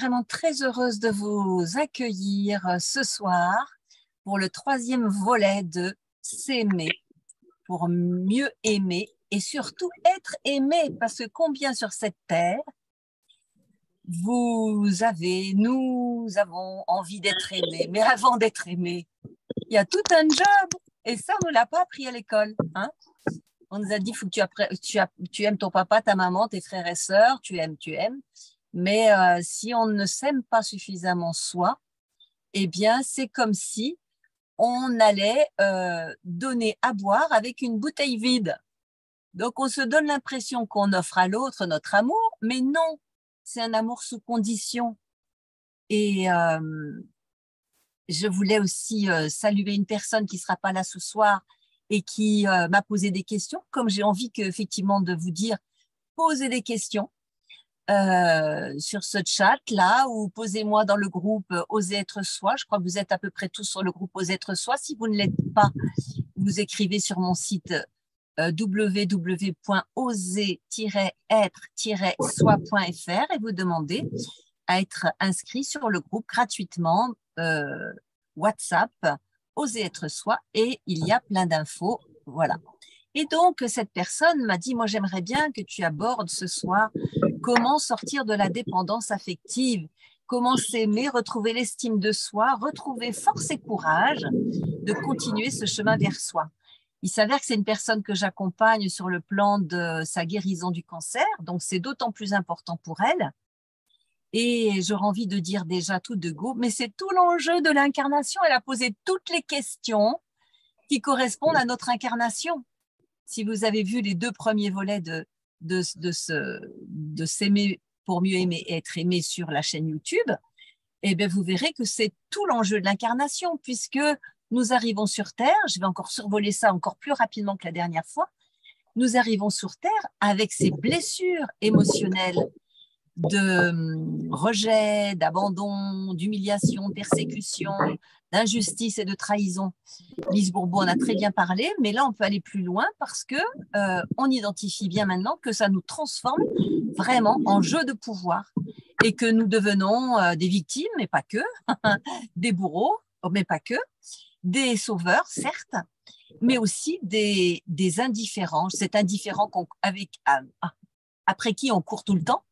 vraiment très heureuse de vous accueillir ce soir pour le 3e volet de S'aimer, pour mieux aimer et surtout être aimé, parce que combien sur cette terre nous avons envie d'être aimés, mais avant d'être aimés, il y a tout un job et ça, on ne l'a pas appris à l'école, hein. On nous a dit, faut que tu aimes ton papa, ta maman, tes frères et sœurs, tu aimes. Mais si on ne s'aime pas suffisamment soi, eh bien, c'est comme si on allait donner à boire avec une bouteille vide. Donc, on se donne l'impression qu'on offre à l'autre notre amour, mais non, c'est un amour sous condition. Et je voulais aussi saluer une personne qui ne sera pas là ce soir et qui m'a posé des questions, comme j'ai envie effectivement de vous dire, posez des questions sur ce chat-là ou posez-moi dans le groupe Osez être soi. Je crois que vous êtes à peu près tous sur le groupe Osez être soi. Si vous ne l'êtes pas, vous écrivez sur mon site www.oser-être-soi.fr et vous demandez à être inscrit sur le groupe gratuitement WhatsApp Oser être soi et il y a plein d'infos. Voilà. Et donc, cette personne m'a dit, moi, j'aimerais bien que tu abordes ce soir comment sortir de la dépendance affective, comment s'aimer, retrouver l'estime de soi, retrouver force et courage de continuer ce chemin vers soi. Il s'avère que c'est une personne que j'accompagne sur le plan de sa guérison du cancer, donc c'est d'autant plus important pour elle. Et j'aurais envie de dire déjà tout de go, mais c'est tout l'enjeu de l'incarnation. Elle a posé toutes les questions qui correspondent à notre incarnation. Si vous avez vu les 2 premiers volets de s'aimer pour mieux aimer et être aimé sur la chaîne YouTube, eh bien, vous verrez que c'est tout l'enjeu de l'incarnation, puisque nous arrivons sur Terre, je vais encore survoler ça encore plus rapidement que la dernière fois, nous arrivons sur Terre avec ces blessures émotionnelles de rejet, d'abandon, d'humiliation, de persécution, d'injustice et de trahison. Lise Bourbeau en a très bien parlé, mais là, on peut aller plus loin parce que on identifie bien maintenant que ça nous transforme vraiment en jeu de pouvoir et que nous devenons des victimes, mais pas que, des bourreaux, mais pas que, des sauveurs, certes, mais aussi des indifférents, cet indifférent après qui on court tout le temps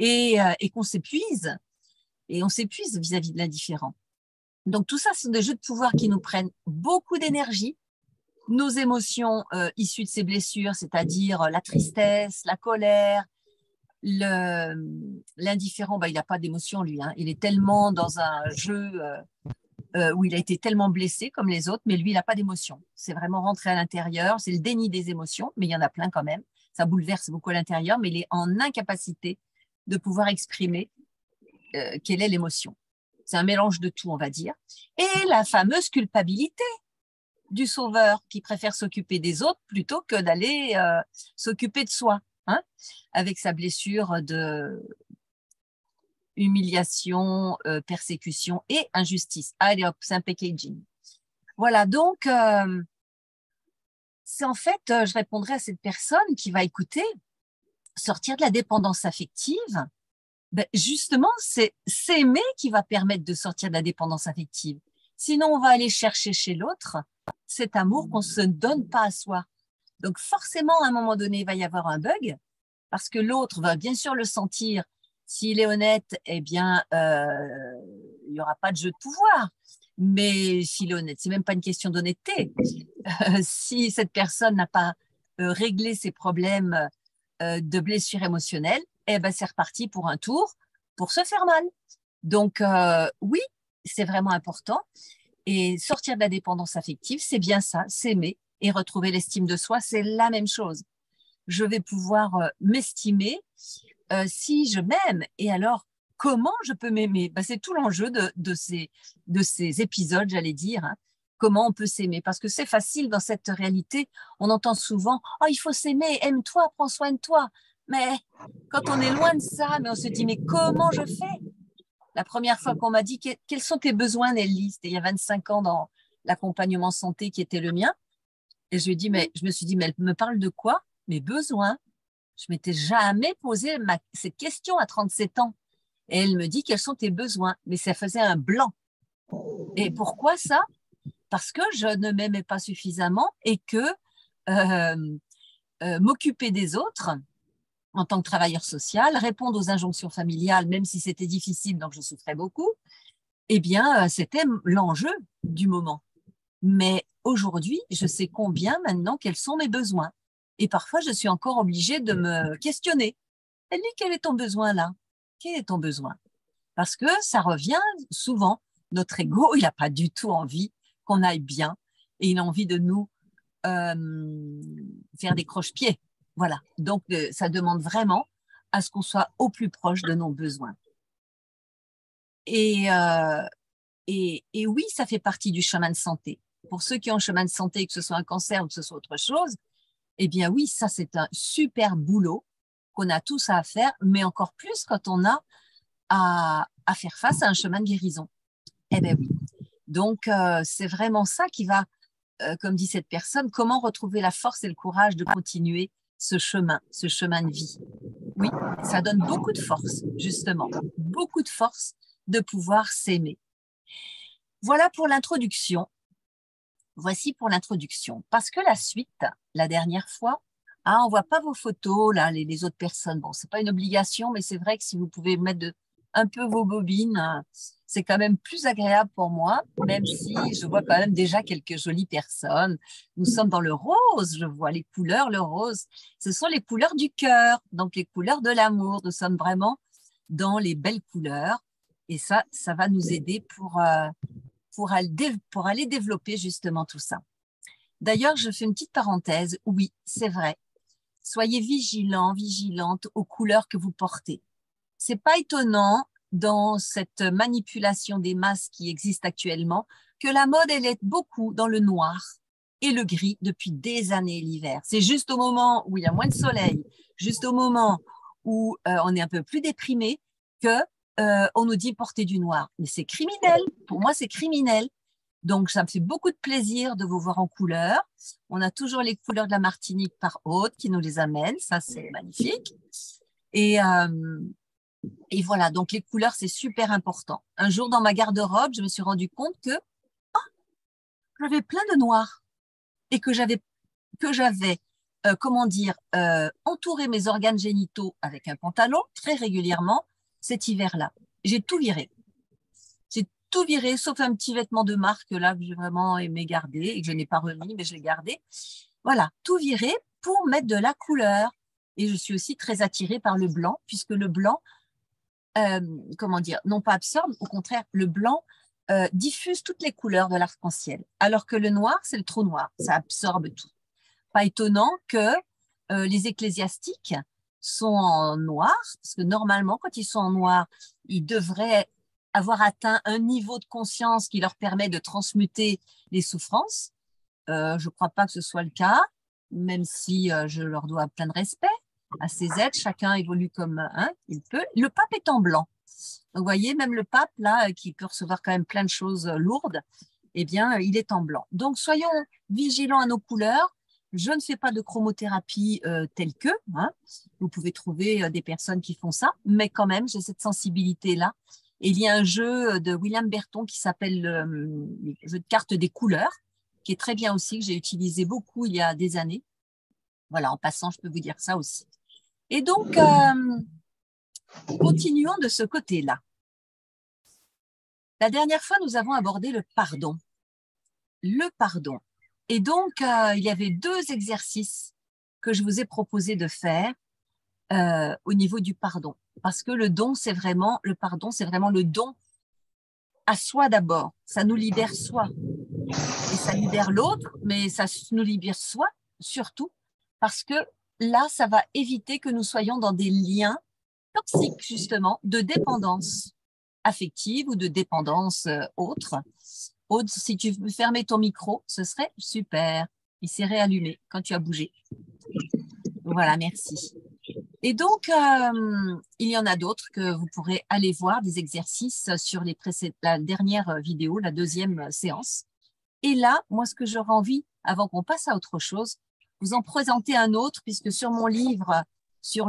et qu'on s'épuise, et on s'épuise vis-à-vis de l'indifférent. Donc tout ça, ce sont des jeux de pouvoir qui nous prennent beaucoup d'énergie. Nos émotions issues de ces blessures, c'est-à-dire la tristesse, la colère, l'indifférent, il n'a pas d'émotion lui, hein. Il est tellement dans un jeu où il a été tellement blessé comme les autres, mais lui, il n'a pas d'émotion. C'est vraiment rentrer à l'intérieur, c'est le déni des émotions, mais il y en a plein quand même. Ça bouleverse beaucoup à l'intérieur, mais il est en incapacité de pouvoir exprimer quelle est l'émotion. C'est un mélange de tout, on va dire. Et la fameuse culpabilité du sauveur qui préfère s'occuper des autres plutôt que d'aller s'occuper de soi, hein, avec sa blessure de humiliation, persécution et injustice. Allez hop, c'est un packaging. Voilà, donc, c'est en fait, je répondrai à cette personne qui va écouter, sortir de la dépendance affective. Ben justement, c'est s'aimer qui va permettre de sortir de la dépendance affective. Sinon, on va aller chercher chez l'autre cet amour qu'on ne se donne pas à soi. Donc, forcément, à un moment donné, il va y avoir un bug parce que l'autre va bien sûr le sentir. S'il est honnête, eh bien, il n'y aura pas de jeu de pouvoir. Mais s'il est honnête, c'est même pas une question d'honnêteté. Si cette personne n'a pas réglé ses problèmes de blessures émotionnelles, eh ben, c'est reparti pour un tour pour se faire mal. Donc, oui, c'est vraiment important. Et sortir de la dépendance affective, c'est bien ça, s'aimer et retrouver l'estime de soi, c'est la même chose. Je vais pouvoir m'estimer si je m'aime. Et alors, comment je peux m'aimer? Ben, c'est tout l'enjeu de ces épisodes, j'allais dire, hein. Comment on peut s'aimer? Parce que c'est facile dans cette réalité. On entend souvent « Oh, il faut s'aimer, aime-toi, prends soin de toi ». Mais quand on est loin de ça, mais on se dit « Mais comment je fais ?» La première fois qu'on m'a dit « Quels sont tes besoins, Nelly ?» C'était il y a 25 ans dans l'accompagnement santé qui était le mien. Et je me suis dit « Mais elle me parle de quoi? Mes besoins ?» Je m'étais jamais posé cette question à 37 ans. Et elle me dit quels sont tes besoins. Mais ça faisait un blanc. Et pourquoi ça? Parce que je ne m'aimais pas suffisamment et que m'occuper des autres en tant que travailleur social, répondre aux injonctions familiales, même si c'était difficile, donc je souffrais beaucoup, eh bien, c'était l'enjeu du moment. Mais aujourd'hui, je sais combien maintenant quels sont mes besoins. Et parfois, je suis encore obligée de me questionner. Elle dit, quel est ton besoin là? Quel est ton besoin? Parce que ça revient souvent. Notre ego, il n'a pas du tout envie qu'on aille bien et il a envie de nous faire des croche-pieds. Voilà. Donc, ça demande vraiment à ce qu'on soit au plus proche de nos besoins. Et oui, ça fait partie du chemin de santé. Pour ceux qui ont un chemin de santé, que ce soit un cancer ou que ce soit autre chose, eh bien oui, ça c'est un super boulot qu'on a tous à faire, mais encore plus quand on a à faire face à un chemin de guérison. Eh bien oui. Donc, c'est vraiment ça qui va, comme dit cette personne, comment retrouver la force et le courage de continuer ce chemin de vie. Oui, ça donne beaucoup de force, justement, beaucoup de force de pouvoir s'aimer. Voilà pour l'introduction. Voici pour l'introduction. Parce que la suite, la dernière fois, on ne voit pas vos photos, là, les autres personnes. Bon, ce n'est pas une obligation, mais c'est vrai que si vous pouvez mettre un peu vos bobines, c'est quand même plus agréable pour moi, même si je vois quand même déjà quelques jolies personnes. Nous sommes dans le rose, je vois les couleurs, le rose. Ce sont les couleurs du cœur, donc les couleurs de l'amour. Nous sommes vraiment dans les belles couleurs. Et ça va nous aider pour aller développer justement tout ça. D'ailleurs, je fais une petite parenthèse. Oui, c'est vrai. Soyez vigilants, vigilantes aux couleurs que vous portez. C'est pas étonnant dans cette manipulation des masses qui existe actuellement que la mode, elle est beaucoup dans le noir et le gris depuis des années l'hiver. C'est juste au moment où il y a moins de soleil, juste au moment où on est un peu plus déprimé que on nous dit porter du noir. Mais c'est criminel. Pour moi, c'est criminel. Donc, ça me fait beaucoup de plaisir de vous voir en couleur. On a toujours les couleurs de la Martinique par Aude qui nous les amène. Ça, c'est magnifique. Et voilà, donc les couleurs, c'est super important. Un jour, dans ma garde-robe, je me suis rendu compte que j'avais plein de noir et que j'avais entouré mes organes génitaux avec un pantalon très régulièrement cet hiver-là. J'ai tout viré. J'ai tout viré, sauf un petit vêtement de marque là que j'ai vraiment aimé garder et que je n'ai pas remis, mais je l'ai gardé. Voilà, tout viré pour mettre de la couleur. Et je suis aussi très attirée par le blanc, puisque le blanc, non pas absorbe, au contraire, le blanc diffuse toutes les couleurs de l'arc-en-ciel, alors que le noir, c'est le trou noir, ça absorbe tout. Pas étonnant que les ecclésiastiques sont en noir, parce que normalement, quand ils sont en noir, ils devraient avoir atteint un niveau de conscience qui leur permet de transmuter les souffrances. Je ne crois pas que ce soit le cas, même si je leur dois plein de respect à ces êtres. Chacun évolue comme il peut. Le pape est en blanc. Donc, vous voyez, même le pape, là, qui peut recevoir quand même plein de choses lourdes, eh bien, il est en blanc. Donc, soyons vigilants à nos couleurs. Je ne fais pas de chromothérapie telle que. Vous pouvez trouver des personnes qui font ça, mais quand même, j'ai cette sensibilité-là. Et il y a un jeu de William Berton qui s'appelle le jeu de cartes des couleurs, qui est très bien aussi, que j'ai utilisé beaucoup il y a des années. Voilà, en passant, je peux vous dire ça aussi. Et donc, continuons de ce côté-là. La dernière fois, nous avons abordé le pardon. Le pardon. Et donc, il y avait 2 exercices que je vous ai proposé de faire au niveau du pardon. Parce que le pardon, c'est vraiment le don à soi d'abord. Ça nous libère soi. Et ça libère l'autre, mais ça nous libère soi surtout. Parce que là, ça va éviter que nous soyons dans des liens toxiques, justement, de dépendance affective ou de dépendance autre. Aude, si tu veux fermer ton micro, ce serait super. Il s'est réallumé quand tu as bougé. Voilà, merci. Et donc, il y en a d'autres que vous pourrez aller voir, des exercices sur la dernière vidéo, la 2e séance. Et là, moi, ce que j'aurais envie, avant qu'on passe à autre chose, vous en présenter un autre, puisque sur mon livre, sur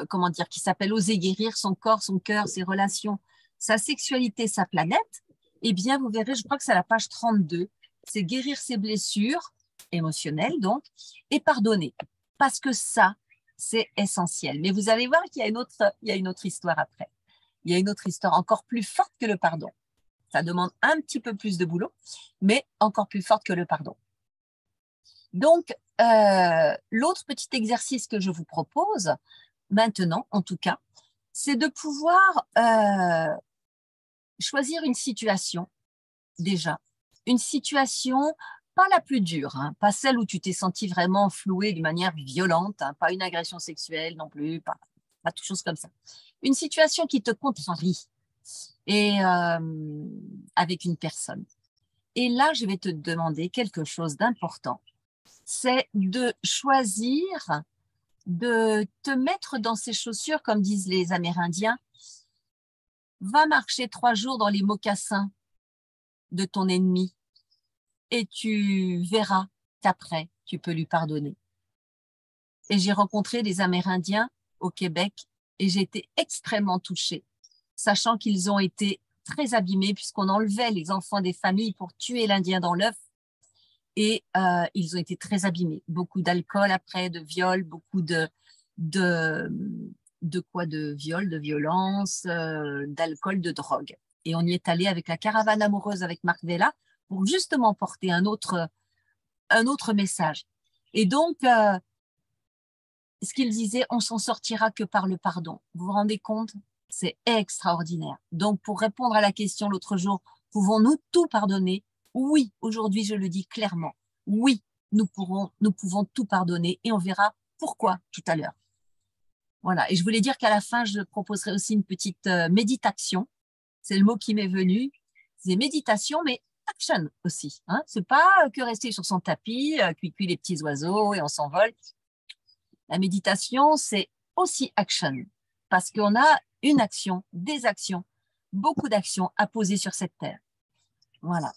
comment dire, qui s'appelle Oser guérir son corps, son cœur, ses relations, sa sexualité, sa planète, eh bien, vous verrez, je crois que c'est à la page 32, c'est guérir ses blessures émotionnelles, donc, et pardonner. Parce que ça, c'est essentiel. Mais vous allez voir qu'il y a une autre histoire après. Il y a une autre histoire encore plus forte que le pardon. Ça demande un petit peu plus de boulot, mais encore plus forte que le pardon. Donc, l'autre petit exercice que je vous propose, maintenant en tout cas, c'est de pouvoir choisir une situation, déjà. Une situation, pas la plus dure, hein, pas celle où tu t'es senti vraiment floué de manière violente, hein, pas une agression sexuelle non plus, pas toute chose comme ça. Une situation qui te contrarie et avec une personne. Et là, je vais te demander quelque chose d'important. C'est de choisir de te mettre dans ses chaussures, comme disent les Amérindiens. Va marcher 3 jours dans les mocassins de ton ennemi et tu verras qu'après, tu peux lui pardonner. Et j'ai rencontré des Amérindiens au Québec et j'ai été extrêmement touchée, sachant qu'ils ont été très abîmés puisqu'on enlevait les enfants des familles pour tuer l'Indien dans l'œuf. Et ils ont été très abîmés. Beaucoup d'alcool après, de viol, beaucoup de viol, de violence, d'alcool, de drogue. Et on y est allé avec la caravane amoureuse avec Marc Vella pour justement porter un autre message. Et donc, ce qu'il disait, on s'en sortira que par le pardon. Vous vous rendez compte? C'est extraordinaire. Donc, pour répondre à la question l'autre jour, pouvons-nous tout pardonner? Oui, aujourd'hui, je le dis clairement. Oui, nous pouvons tout pardonner et on verra pourquoi tout à l'heure. Voilà. Et je voulais dire qu'à la fin, je proposerai aussi une petite méditation. C'est le mot qui m'est venu. C'est méditation, mais action aussi. Hein. C'est pas que rester sur son tapis, cuicui les petits oiseaux et on s'envole. La méditation, c'est aussi action parce qu'on a une action, des actions, beaucoup d'actions à poser sur cette terre. Voilà.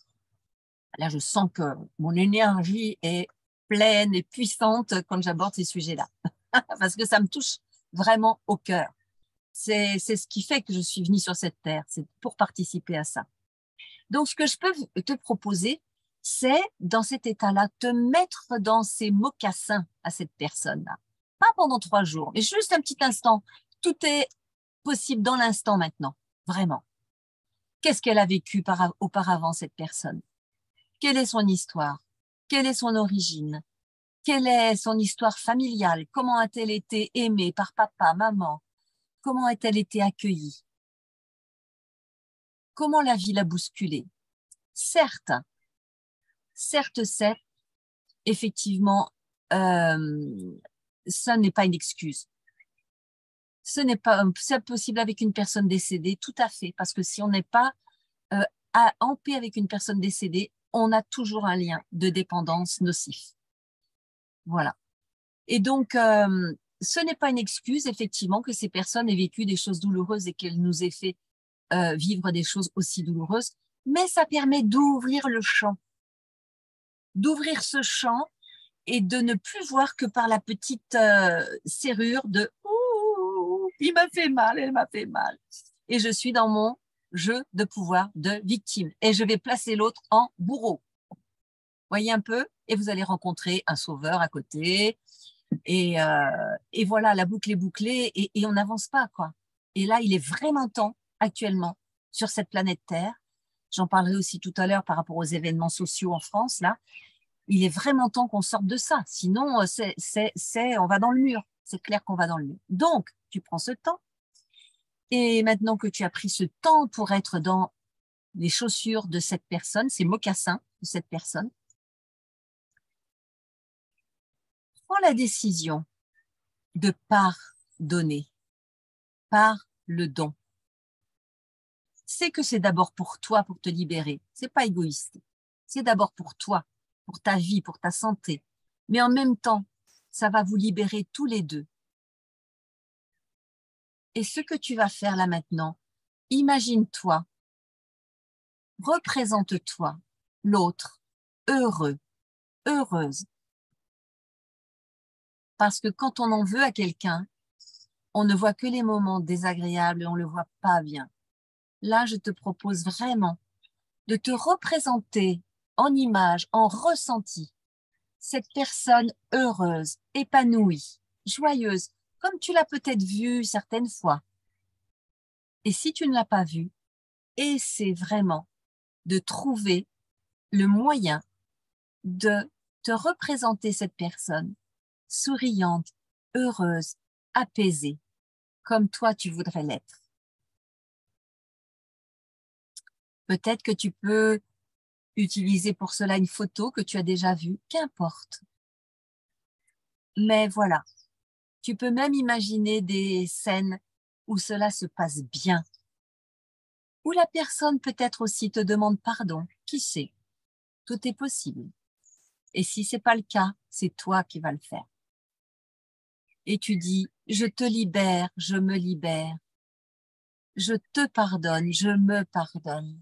Là, je sens que mon énergie est pleine et puissante quand j'aborde ces sujets-là, parce que ça me touche vraiment au cœur. C'est ce qui fait que je suis venue sur cette terre, c'est pour participer à ça. Donc, ce que je peux te proposer, c'est, dans cet état-là, te mettre dans ces mocassins à cette personne-là. Pas pendant 3 jours, mais juste un petit instant. Tout est possible dans l'instant maintenant, vraiment. Qu'est-ce qu'elle a vécu auparavant, cette personne? Quelle est son histoire? Quelle est son origine? Quelle est son histoire familiale? Comment a-t-elle été aimée par papa, maman? Comment a-t-elle été accueillie? Comment la vie l'a bousculée? Certes, c'est effectivement, ça n'est pas une excuse. C'est possible avec une personne décédée, tout à fait, parce que si on n'est pas en paix avec une personne décédée, on a toujours un lien de dépendance nocif. Voilà. Et donc, ce n'est pas une excuse, effectivement, que ces personnes aient vécu des choses douloureuses et qu'elles nous aient fait vivre des choses aussi douloureuses, mais ça permet d'ouvrir le champ, d'ouvrir ce champ et de ne plus voir que par la petite serrure de « Ouh, il m'a fait mal, elle m'a fait mal ». Et je suis dans mon jeu de pouvoir de victime et je vais placer l'autre en bourreau. Voyez un peu? Et vous allez rencontrer un sauveur à côté. Et voilà, la boucle est bouclée et on n'avance pas, quoi. Et là, il est vraiment temps, actuellement, sur cette planète Terre, j'en parlerai aussi tout à l'heure par rapport aux événements sociaux en France, là, il est vraiment temps qu'on sorte de ça. Sinon, on va dans le mur. C'est clair qu'on va dans le mur. Donc, tu prends ce temps. Et maintenant que tu as pris ce temps pour être dans les chaussures de cette personne, ces mocassins de cette personne, prends la décision de pardonner par le don. C'est que c'est d'abord pour toi, pour te libérer. C'est pas égoïste. C'est d'abord pour toi, pour ta vie, pour ta santé. Mais en même temps, ça va vous libérer tous les deux. Et ce que tu vas faire là maintenant, imagine-toi, représente-toi l'autre, heureux, heureuse. Parce que quand on en veut à quelqu'un, on ne voit que les moments désagréables et on ne le voit pas bien. Là, je te propose vraiment de te représenter en image, en ressenti, cette personne heureuse, épanouie, joyeuse, comme tu l'as peut-être vue certaines fois. Et si tu ne l'as pas vue, essaie vraiment de trouver le moyen de te représenter cette personne souriante, heureuse, apaisée, comme toi tu voudrais l'être. Peut-être que tu peux utiliser pour cela une photo que tu as déjà vue, qu'importe. Mais voilà, tu peux même imaginer des scènes où cela se passe bien, où la personne peut-être aussi te demande pardon, qui sait, tout est possible. Et si ce n'est pas le cas, c'est toi qui vas le faire. Et tu dis, je te libère, je me libère, je te pardonne, je me pardonne.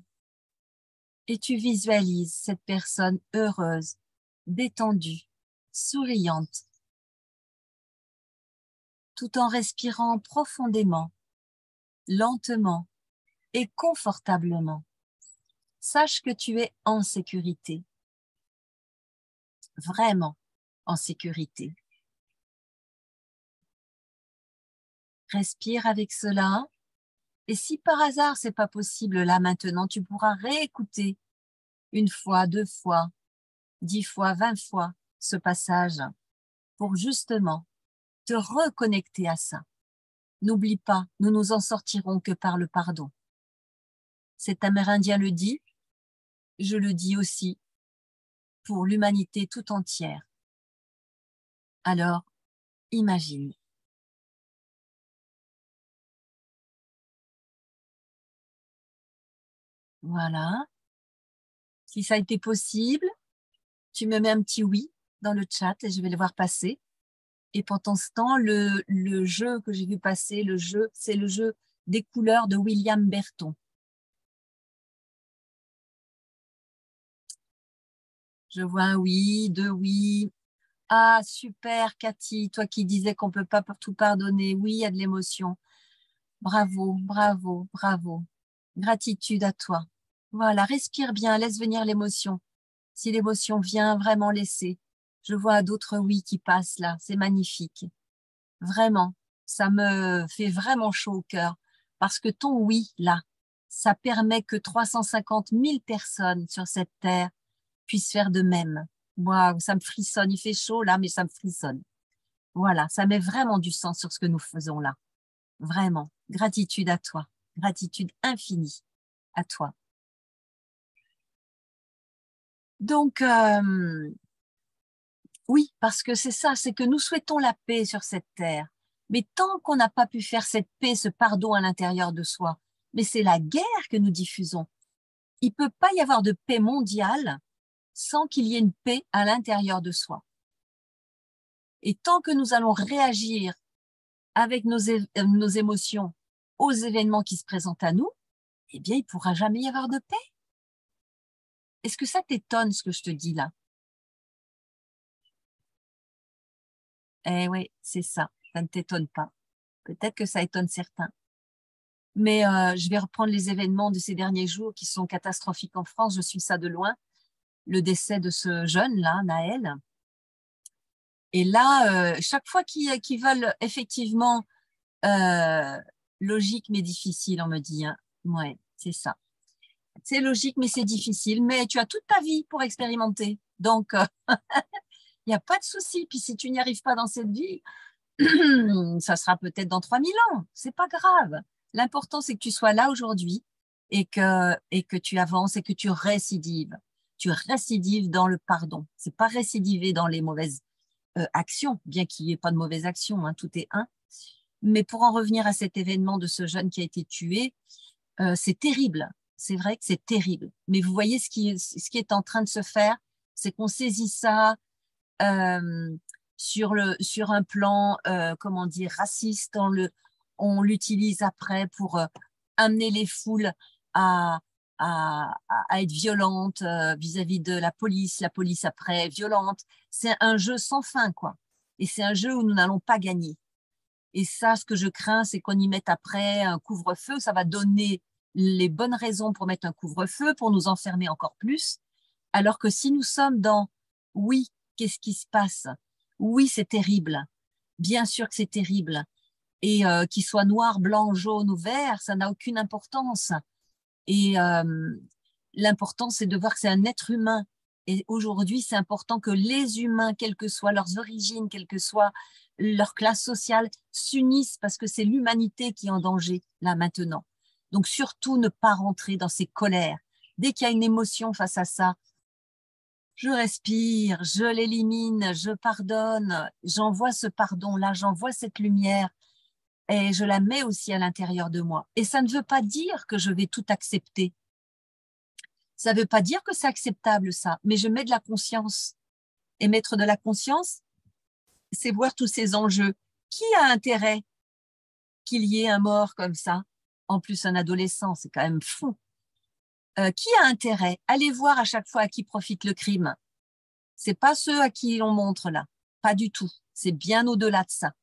Et tu visualises cette personne heureuse, détendue, souriante, tout en respirant profondément, lentement et confortablement. Sache que tu es en sécurité, vraiment en sécurité. Respire avec cela. Et si par hasard c'est pas possible là maintenant, tu pourras réécouter une fois, 2 fois, 10 fois, 20 fois ce passage pour justement te reconnecter à ça. N'oublie pas, nous nous en sortirons que par le pardon. Cet Amérindien le dit, je le dis aussi pour l'humanité tout entière. Alors, imagine. Voilà. Si ça a été possible, tu me mets un petit oui dans le chat et je vais le voir passer. Et pendant ce temps, le jeu que j'ai vu passer, c'est le jeu des couleurs de William Berton. Je vois un oui, 2 oui. Ah, super, Cathy, toi qui disais qu'on ne peut pas tout pardonner. Oui, il y a de l'émotion. Bravo, bravo, bravo. Gratitude à toi. Voilà, respire bien, laisse venir l'émotion. Si l'émotion vient, vraiment laisser. Je vois d'autres oui qui passent là, c'est magnifique. Vraiment, ça me fait vraiment chaud au cœur parce que ton oui, là, ça permet que 350 000 personnes sur cette terre puissent faire de même. Waouh, ça me frissonne, il fait chaud là, mais ça me frissonne. Voilà, ça met vraiment du sens sur ce que nous faisons là. Vraiment, gratitude à toi, gratitude infinie à toi. Donc, oui, parce que c'est ça, c'est que nous souhaitons la paix sur cette terre. Mais tant qu'on n'a pas pu faire cette paix, ce pardon à l'intérieur de soi, mais c'est la guerre que nous diffusons. Il ne peut pas y avoir de paix mondiale sans qu'il y ait une paix à l'intérieur de soi. Et tant que nous allons réagir avec nos émotions aux événements qui se présentent à nous, eh bien, il ne pourra jamais y avoir de paix. Est-ce que ça t'étonne ce que je te dis là? Eh oui, c'est ça, ça ne t'étonne pas. Peut-être que ça étonne certains. Mais je vais reprendre les événements de ces derniers jours qui sont catastrophiques en France. Je suis ça de loin. Le décès de ce jeune-là, Naël. Et là, chaque fois qu'ils veulent effectivement logique mais difficile, on me dit. Hein. Ouais, c'est ça. C'est logique mais c'est difficile. Mais tu as toute ta vie pour expérimenter. Donc, il n'y a pas de souci. Puis si tu n'y arrives pas dans cette vie, ça sera peut-être dans 3000 ans. C'est pas grave. L'important, c'est que tu sois là aujourd'hui et que tu avances et que tu récidives. Tu récidives dans le pardon. C'est pas récidiver dans les mauvaises actions, bien qu'il n'y ait pas de mauvaises actions, hein, tout est un. Mais pour en revenir à cet événement de ce jeune qui a été tué, c'est terrible. C'est vrai que c'est terrible. Mais vous voyez ce qui est en train de se faire, c'est qu'on saisit ça euh, sur un plan, comment dire, raciste. On l'utilise après pour amener les foules à, à être violentes vis-à-vis de la police après violente. C'est un jeu sans fin, quoi. Et c'est un jeu où nous n'allons pas gagner. Et ça, ce que je crains, c'est qu'on y mette après un couvre-feu. Ça va donner les bonnes raisons pour mettre un couvre-feu, pour nous enfermer encore plus. Alors que si nous sommes dans oui, qu'est-ce qui se passe? Oui, c'est terrible. Bien sûr que c'est terrible. Et qu'il soit noir, blanc, jaune ou vert, ça n'a aucune importance. Et l'important, c'est de voir que c'est un être humain. Et aujourd'hui, c'est important que les humains, quelles que soient leurs origines, quelle que soit leur classe sociale, s'unissent parce que c'est l'humanité qui est en danger là maintenant. Donc surtout ne pas rentrer dans ces colères. Dès qu'il y a une émotion face à ça, je respire, je l'élimine, je pardonne, j'envoie ce pardon-là, j'envoie cette lumière et je la mets aussi à l'intérieur de moi. Et ça ne veut pas dire que je vais tout accepter. Ça ne veut pas dire que c'est acceptable, ça, mais je mets de la conscience. Et mettre de la conscience, c'est voir tous ces enjeux. Qui a intérêt qu'il y ait un mort comme ça? En plus, un adolescent, c'est quand même fou. Qui a intérêt? Allez voir à chaque fois à qui profite le crime. C'est pas ceux à qui on montre là. Pas du tout. C'est bien au-delà de ça.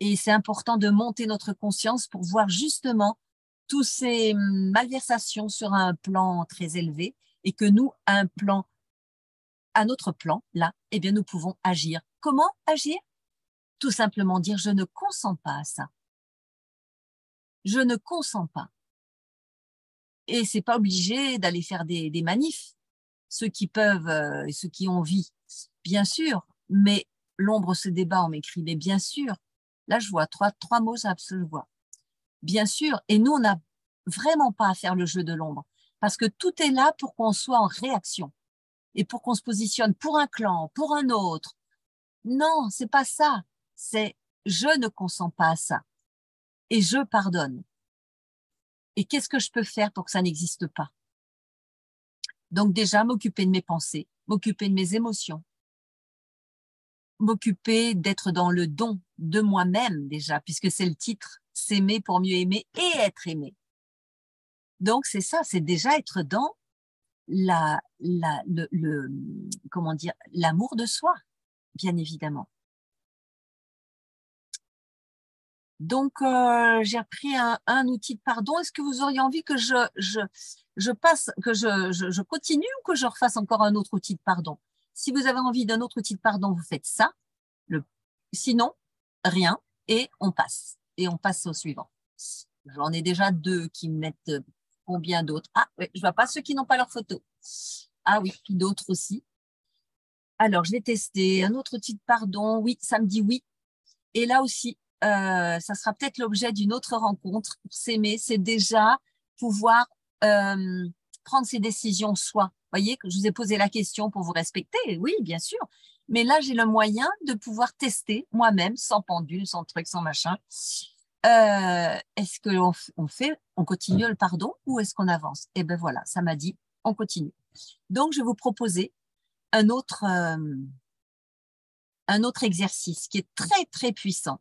Et c'est important de monter notre conscience pour voir justement tous ces malversations sur un plan très élevé et que nous, à notre plan, là, eh bien, nous pouvons agir. Comment agir? Tout simplement dire, je ne consens pas à ça. Je ne consens pas. Et c'est pas obligé d'aller faire des manifs. Ceux qui peuvent et ceux qui ont envie, bien sûr, mais l'ombre se débat, on m'écrit, mais bien sûr. Là, je vois trois mots, ça se voit. Bien sûr. Et nous, on n'a vraiment pas à faire le jeu de l'ombre parce que tout est là pour qu'on soit en réaction et pour qu'on se positionne pour un clan, pour un autre. Non, c'est pas ça. C'est je ne consens pas à ça et je pardonne. Et qu'est-ce que je peux faire pour que ça n'existe pas? Donc déjà, m'occuper de mes pensées, m'occuper de mes émotions, m'occuper d'être dans le don de moi-même déjà, puisque c'est le titre, s'aimer pour mieux aimer et être aimé. Donc c'est ça, c'est déjà être dans comment dire, l'amour de soi, bien évidemment. Donc j'ai appris un outil de pardon. Est-ce que vous auriez envie que je passe, que je continue ou que je refasse encore un autre outil de pardon? Si vous avez envie d'un autre outil de pardon, vous faites ça. Sinon, rien et on passe. Et on passe au suivant. J'en ai déjà deux qui mettent combien d'autres? Ah, oui, je vois pas ceux qui n'ont pas leur photo. Ah oui, puis d'autres aussi. Alors, je vais tester un autre outil de pardon. Oui, ça me dit oui. Et là aussi, ça sera peut-être l'objet d'une autre rencontre pour s'aimer. C'est déjà pouvoir prendre ses décisions soi. Vous voyez, que je vous ai posé la question pour vous respecter. Oui, bien sûr. Mais là, j'ai le moyen de pouvoir tester moi-même, sans pendule, sans truc, sans machin. Est-ce on continue le pardon ou est-ce qu'on avance? Eh bien voilà, ça m'a dit, on continue. Donc, je vais vous proposer un autre exercice qui est très, très puissant.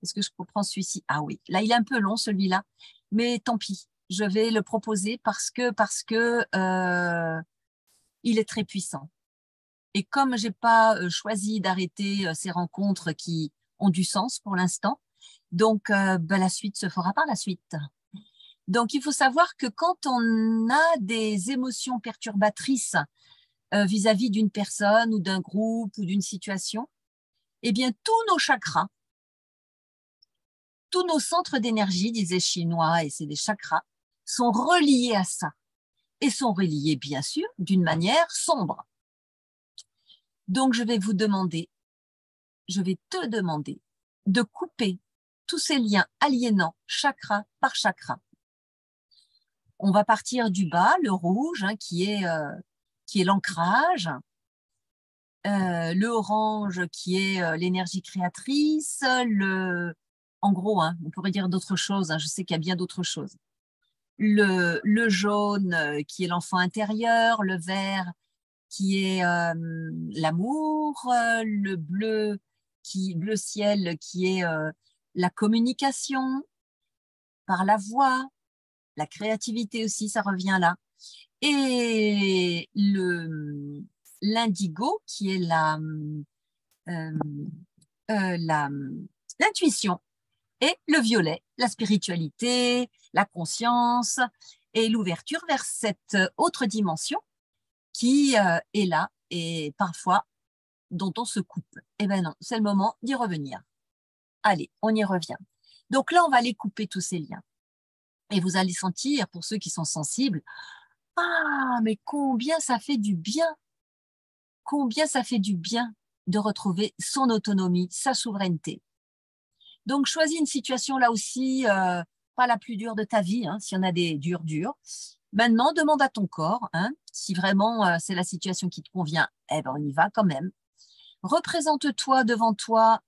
Est-ce que je reprends celui-ci? Ah oui, là, il est un peu long, celui-là, mais tant pis. Je vais le proposer parce que il est très puissant. Et comme j'ai pas choisi d'arrêter ces rencontres qui ont du sens pour l'instant, donc ben, la suite se fera par la suite. Donc, il faut savoir que quand on a des émotions perturbatrices vis-à-vis d'une personne ou d'un groupe ou d'une situation, eh bien, tous nos chakras, tous nos centres d'énergie, disaient Chinois, et c'est des chakras, sont reliés à ça. Et sont reliés, bien sûr, d'une manière sombre. Donc, je vais te demander de couper tous ces liens aliénants, chakra par chakra. On va partir du bas, le rouge, hein, qui est l'ancrage, le orange qui est l'énergie créatrice, en gros, hein, on pourrait dire d'autres choses, hein, je sais qu'il y a bien d'autres choses. Le jaune qui est l'enfant intérieur, le vert qui est l'amour, le bleu bleu ciel qui est la communication par la voix, la créativité aussi, ça revient là. Et l'indigo qui est euh, l'intuition. Et le violet, la spiritualité, la conscience et l'ouverture vers cette autre dimension qui est là et parfois dont on se coupe. Eh bien non, c'est le moment d'y revenir. Allez, on y revient. Donc là, on va aller couper tous ces liens. Et vous allez sentir, pour ceux qui sont sensibles, ah, mais combien ça fait du bien, combien ça fait du bien de retrouver son autonomie, sa souveraineté. Donc, choisis une situation là aussi, pas la plus dure de ta vie, hein, s'il y en a des dures. Maintenant, demande à ton corps, hein, si vraiment c'est la situation qui te convient, eh ben on y va quand même. Représente-toi devant toi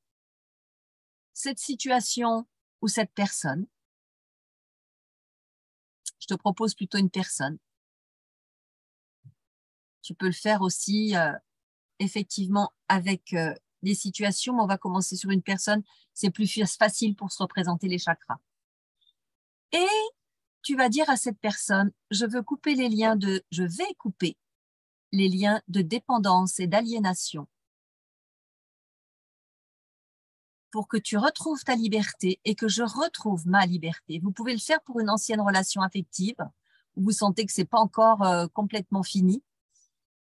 cette situation ou cette personne. Je te propose plutôt une personne. Tu peux le faire aussi effectivement avec des situations, mais on va commencer sur une personne. C'est plus facile pour se représenter les chakras. Et tu vas dire à cette personne, je vais couper les liens de dépendance et d'aliénation pour que tu retrouves ta liberté et que je retrouve ma liberté. Vous pouvez le faire pour une ancienne relation affective où vous sentez que c'est pas encore complètement fini.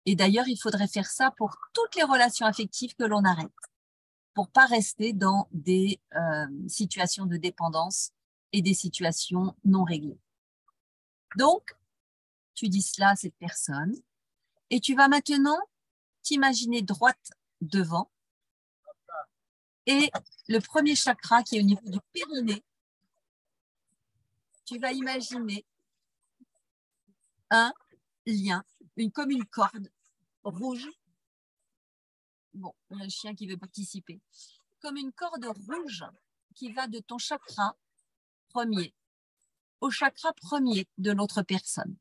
Et d'ailleurs, il faudrait faire ça pour toutes les relations affectives que l'on arrête, pour pas rester dans des situations de dépendance et des situations non réglées. Donc, tu dis cela à cette personne et tu vas maintenant t'imaginer droite devant et le premier chakra qui est au niveau du périnée, tu vas imaginer un lien, comme une corde rouge. Bon, il y a un chien qui veut participer. Comme une corde rouge qui va de ton chakra premier au chakra premier de l'autre personne.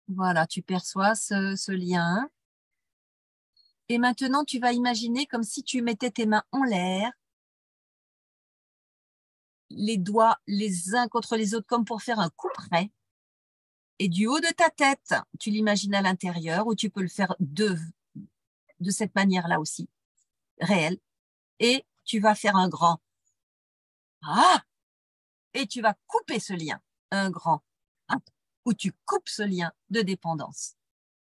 Voilà, tu perçois ce lien. Et maintenant, tu vas imaginer comme si tu mettais tes mains en l'air, les doigts les uns contre les autres, comme pour faire un couperet. Et du haut de ta tête, tu l'imagines à l'intérieur, ou tu peux le faire de cette manière-là aussi, réelle. Et tu vas faire un grand « Ah !» et tu vas couper ce lien, un grand « Ah !» où tu coupes ce lien de dépendance.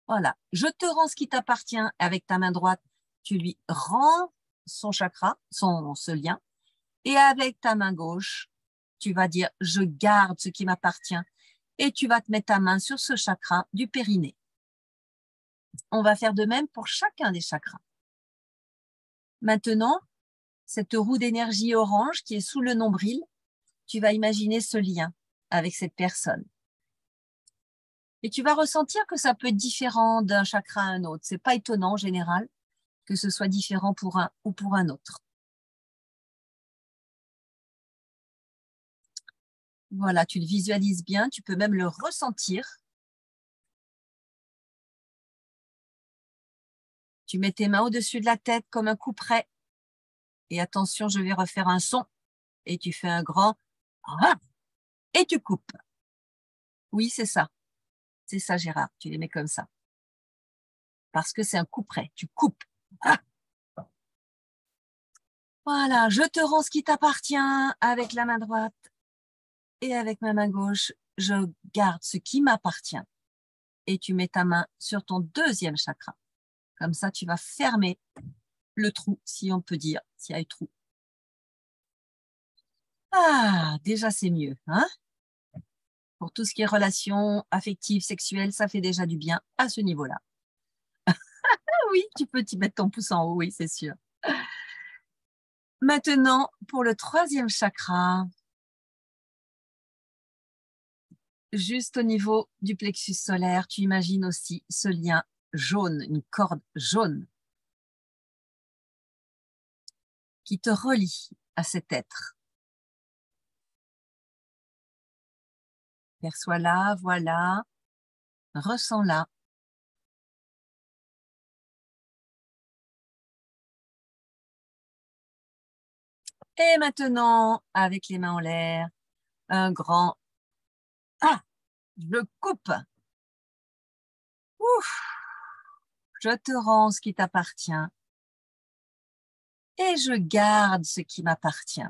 Voilà, je te rends ce qui t'appartient avec ta main droite, tu lui rends son chakra, ce lien, et avec ta main gauche, tu vas dire « Je garde ce qui m'appartient » et tu vas te mettre ta main sur ce chakra du périnée. On va faire de même pour chacun des chakras. Maintenant, cette roue d'énergie orange qui est sous le nombril, tu vas imaginer ce lien avec cette personne. Et tu vas ressentir que ça peut être différent d'un chakra à un autre. C'est pas étonnant en général que ce soit différent pour un ou pour un autre. Voilà, tu le visualises bien, tu peux même le ressentir. Tu mets tes mains au-dessus de la tête comme un couperet. Et attention, je vais refaire un son. Et tu fais un grand « Ah !» et tu coupes. Oui, c'est ça. C'est ça, Gérard. Tu les mets comme ça. Parce que c'est un couperet. Tu coupes. Ah ! Voilà, je te rends ce qui t'appartient avec la main droite et avec ma main gauche. Je garde ce qui m'appartient. Et tu mets ta main sur ton deuxième chakra. Comme ça, tu vas fermer le trou, si on peut dire, s'il y a un trou. Ah, déjà, c'est mieux, hein? Pour tout ce qui est relations affectives, sexuelles, ça fait déjà du bien à ce niveau-là. Oui, tu peux t'y mettre ton pouce en haut, oui, c'est sûr. Maintenant, pour le troisième chakra, juste au niveau du plexus solaire, tu imagines aussi ce lien jaune, une corde jaune qui te relie à cet être. Perçois-la, voilà, ressens-la. Et maintenant, avec les mains en l'air, un grand « Ah !» Je coupe. Ouf, je te rends ce qui t'appartient et je garde ce qui m'appartient.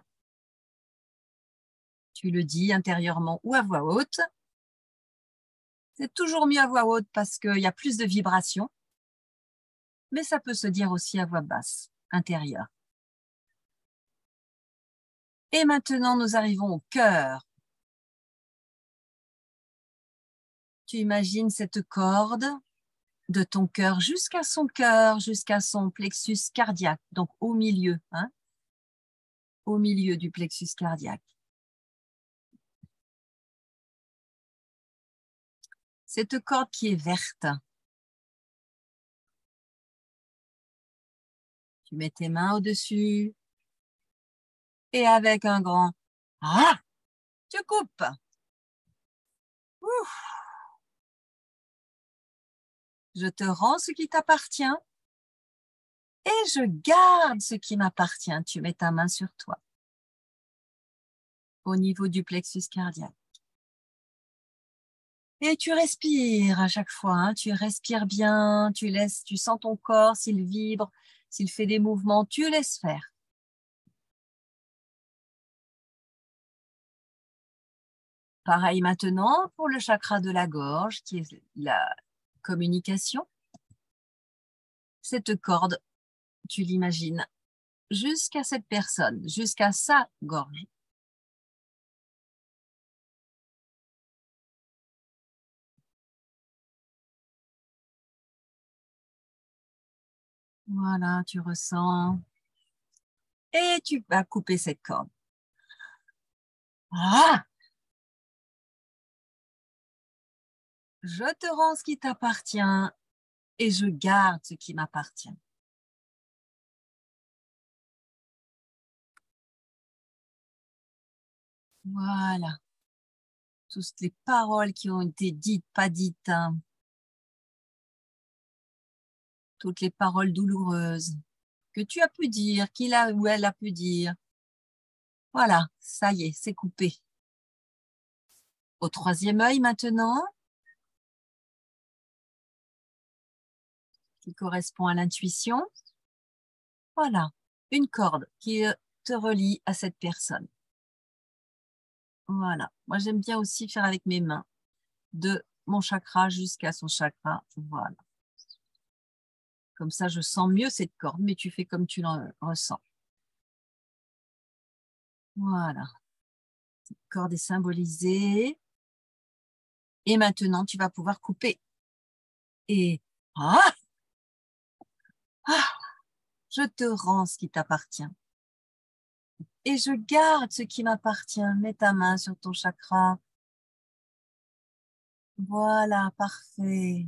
Tu le dis intérieurement ou à voix haute. C'est toujours mieux à voix haute parce qu'il y a plus de vibrations, mais ça peut se dire aussi à voix basse, intérieure. Et maintenant, nous arrivons au cœur. Tu imagines cette corde de ton cœur jusqu'à son cœur, jusqu'à son plexus cardiaque, donc au milieu du plexus cardiaque. Cette corde qui est verte, tu mets tes mains au-dessus et avec un grand « Ah !» tu coupes. Ouf. Je te rends ce qui t'appartient et je garde ce qui m'appartient. Tu mets ta main sur toi, au niveau du plexus cardiaque. Et tu respires à chaque fois, hein. Tu respires bien, tu sens ton corps, s'il vibre, s'il fait des mouvements, tu laisses faire. Pareil maintenant pour le chakra de la gorge, qui est la communication. Cette corde, tu l'imagines jusqu'à cette personne, jusqu'à sa gorge. Voilà, tu ressens. Et tu vas couper cette corde. Ah! Je te rends ce qui t'appartient et je garde ce qui m'appartient. Voilà. Toutes les paroles qui ont été dites, pas dites. Hein. Toutes les paroles douloureuses que tu as pu dire, qu'il a ou elle a pu dire. Voilà, ça y est, c'est coupé. Au troisième œil maintenant, qui correspond à l'intuition. Voilà, une corde qui te relie à cette personne. Voilà, moi j'aime bien aussi faire avec mes mains, de mon chakra jusqu'à son chakra. Voilà. Comme ça, je sens mieux cette corde, mais tu fais comme tu le ressens. Voilà. Cette corde est symbolisée. Et maintenant, tu vas pouvoir couper. Et je te rends ce qui t'appartient. Et je garde ce qui m'appartient. Mets ta main sur ton chakra. Voilà, parfait.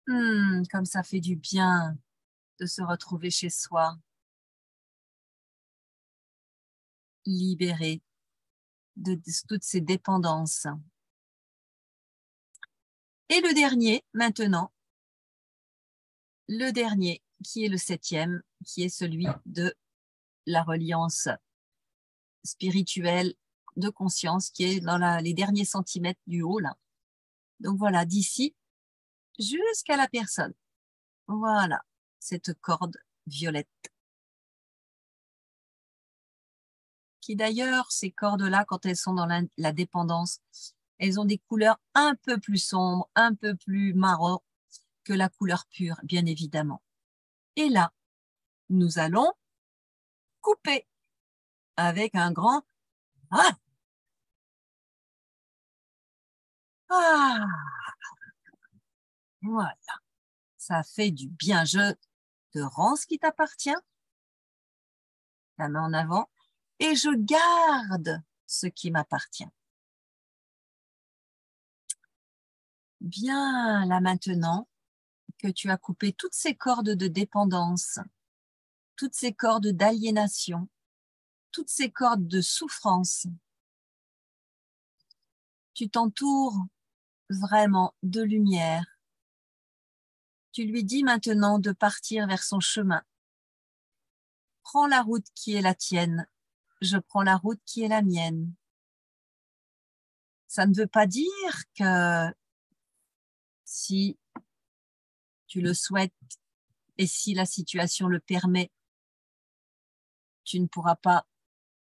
Comme ça fait du bien de se retrouver chez soi, libéré de toutes ces dépendances. Et le dernier, maintenant, le dernier, qui est le 7e, qui est celui de la reliance spirituelle de conscience, qui est dans les derniers centimètres du haut, là. Donc voilà, d'ici jusqu'à la personne. Voilà, cette corde violette. Qui d'ailleurs, ces cordes-là, quand elles sont dans la dépendance, elles ont des couleurs un peu plus sombres, un peu plus marron que la couleur pure, bien évidemment. Et là, nous allons couper avec un grand « Ah !» Ah, voilà, ça fait du bien. Je te rends ce qui t'appartient, la main en avant, et je garde ce qui m'appartient. Bien, là maintenant que tu as coupé toutes ces cordes de dépendance, toutes ces cordes d'aliénation, toutes ces cordes de souffrance, tu t'entoures vraiment de lumière. Tu lui dis maintenant de partir vers son chemin. Prends la route qui est la tienne, je prends la route qui est la mienne. Ça ne veut pas dire que si tu le souhaites et si la situation le permet, tu ne pourras pas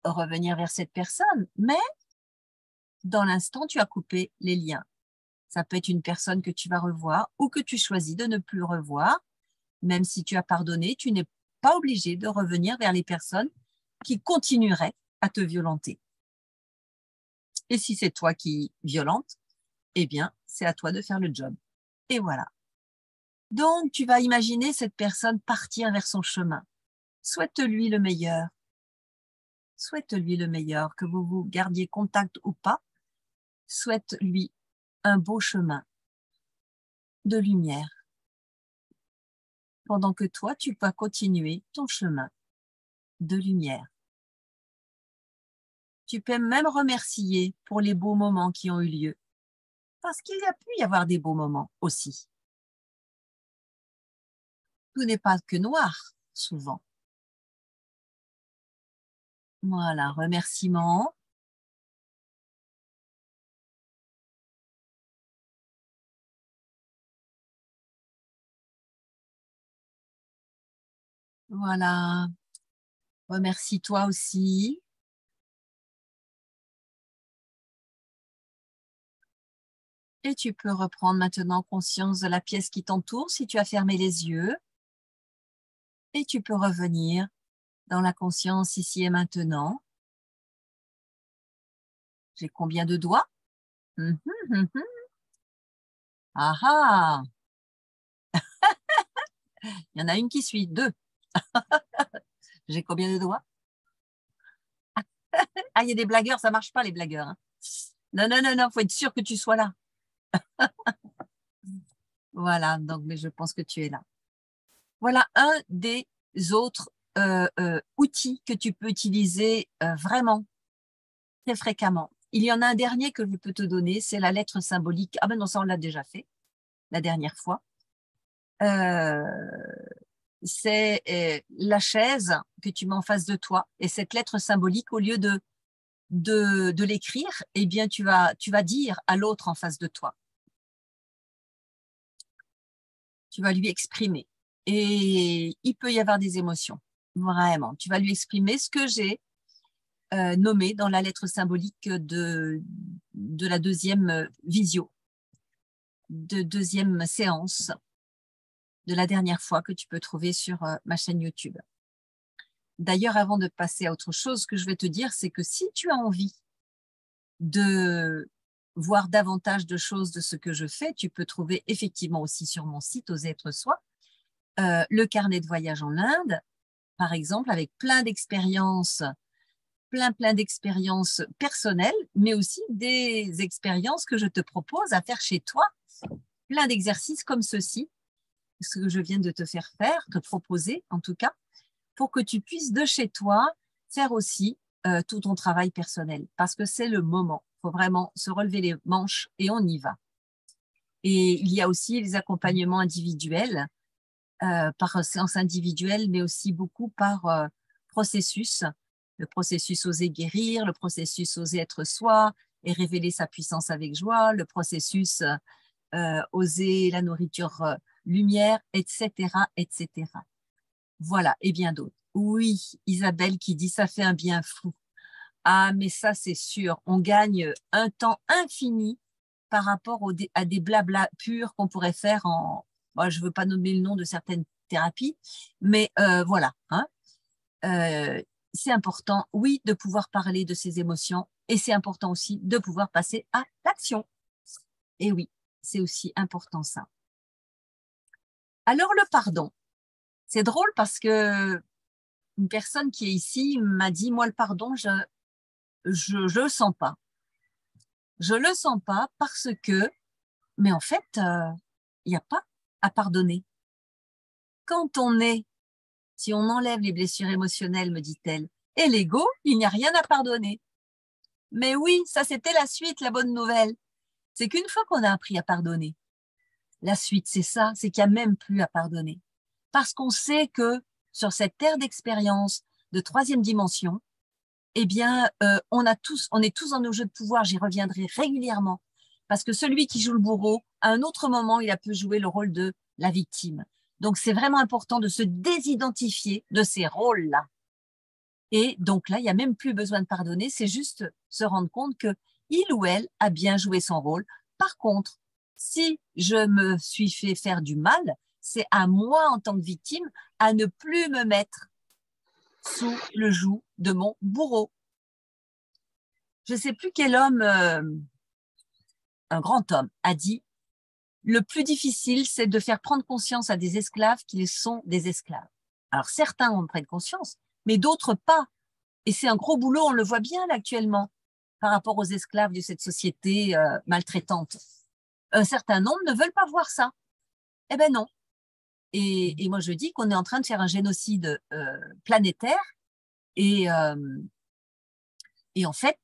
revenir vers cette personne, mais dans l'instant, tu as coupé les liens. Ça peut être une personne que tu vas revoir ou que tu choisis de ne plus revoir. Même si tu as pardonné, tu n'es pas obligé de revenir vers les personnes qui continueraient à te violenter. Et si c'est toi qui violente, eh bien, c'est à toi de faire le job. Et voilà. Donc, tu vas imaginer cette personne partir vers son chemin. Souhaite-lui le meilleur. Souhaite-lui le meilleur, que vous gardiez contact ou pas. Souhaite-lui un beau chemin de lumière, pendant que toi, tu peux continuer ton chemin de lumière. Tu peux même remercier pour les beaux moments qui ont eu lieu, parce qu'il y a pu y avoir des beaux moments aussi. Tout n'est pas que noir, souvent. Voilà, remerciement. Voilà, remercie-toi aussi. Et tu peux reprendre maintenant conscience de la pièce qui t'entoure si tu as fermé les yeux. Et tu peux revenir dans la conscience ici et maintenant. J'ai combien de doigts? Ah ah, il y en a une qui suit, 2. J'ai combien de doigts? Ah, il y a des blagueurs, ça marche pas les blagueurs. Hein. Non, non, non, non, faut être sûr que tu sois là. Voilà, donc, mais je pense que tu es là. Voilà un des autres outils que tu peux utiliser vraiment très fréquemment. Il y en a un dernier que je peux te donner, c'est la lettre symbolique. Ah ben non, ça on l'a déjà fait la dernière fois. C'est la chaise que tu mets en face de toi et cette lettre symbolique, au lieu de l'écrire, eh bien tu vas dire à l'autre en face de toi. Tu vas lui exprimer. Et il peut y avoir des émotions, vraiment. Tu vas lui exprimer ce que j'ai nommé dans la lettre symbolique de la deuxième visio, de deuxième séance, de la dernière fois que tu peux trouver sur ma chaîne YouTube. D'ailleurs, avant de passer à autre chose, ce que je vais te dire, c'est que si tu as envie de voir davantage de choses de ce que je fais, tu peux trouver effectivement aussi sur mon site Oser être soi, le carnet de voyage en Inde, par exemple, avec plein d'expériences, plein d'expériences personnelles, mais aussi des expériences que je te propose à faire chez toi, plein d'exercices comme ceci, ce que je viens de te faire faire, te proposer en tout cas, pour que tu puisses de chez toi faire aussi tout ton travail personnel, parce que c'est le moment. Il faut vraiment se relever les manches et on y va. Et il y a aussi les accompagnements individuels, par séance individuelle, mais aussi beaucoup par processus. Le processus oser guérir, le processus oser être soi et révéler sa puissance avec joie, le processus oser la nourriture lumière, etc., etc. Voilà, et bien d'autres. Oui, Isabelle qui dit ça fait un bien fou. Ah, mais ça, c'est sûr, on gagne un temps infini par rapport à des blabla purs qu'on pourrait faire en… Bon, je ne veux pas nommer le nom de certaines thérapies, mais voilà. Hein. C'est important, oui, de pouvoir parler de ses émotions et c'est important aussi de pouvoir passer à l'action. Et oui, c'est aussi important ça. Alors, le pardon. C'est drôle parce que une personne qui est ici m'a dit, moi, le pardon, je le sens pas. Je le sens pas parce que, mais en fait, il n'y a pas à pardonner. Quand on est, si on enlève les blessures émotionnelles, me dit-elle, et l'ego, il n'y a rien à pardonner. Mais oui, ça c'était la suite, la bonne nouvelle. C'est qu'une fois qu'on a appris à pardonner, la suite c'est ça, c'est qu'il n'y a même plus à pardonner. Parce qu'on sait que sur cette terre d'expérience de troisième dimension, eh bien, on est tous dans nos jeux de pouvoir, j'y reviendrai régulièrement. Parce que celui qui joue le bourreau, à un autre moment, il a pu jouer le rôle de la victime. Donc, c'est vraiment important de se désidentifier de ces rôles-là. Et donc là, il n'y a même plus besoin de pardonner, c'est juste se rendre compte que il ou elle a bien joué son rôle. Par contre, si je me suis fait faire du mal, c'est à moi en tant que victime à ne plus me mettre sous le joug de mon bourreau. Je ne sais plus quel homme, un grand homme, a dit: le plus difficile, c'est de faire prendre conscience à des esclaves qu'ils sont des esclaves. Alors certains en prennent conscience, mais d'autres pas. Et c'est un gros boulot, on le voit bien là, actuellement, par rapport aux esclaves de cette société maltraitante. Un certain nombre ne veulent pas voir ça. Eh ben non. Et moi, je dis qu'on est en train de faire un génocide planétaire. Et, euh, et, en fait,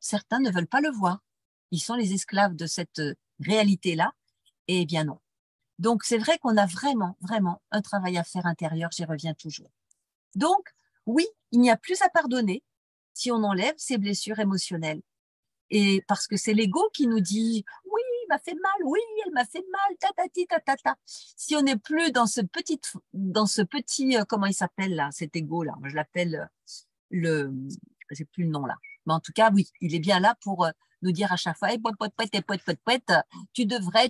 certains ne veulent pas le voir. Ils sont les esclaves de cette réalité-là. Et bien non. Donc, c'est vrai qu'on a vraiment, vraiment un travail à faire intérieur. J'y reviens toujours. Donc, oui, il n'y a plus à pardonner si on enlève ces blessures émotionnelles. Et parce que c'est l'ego qui nous dit: oui, il m'a fait mal, oui, elle m'a fait mal, tatati, tatata. Si on n'est plus dans ce petit, comment il s'appelle là, cet ego là, moi je l'appelle j'ai plus le nom là. Mais en tout cas, oui, il est bien là pour nous dire à chaque fois: hey, poète, poète, poète, poète, poète, poète, tu devrais,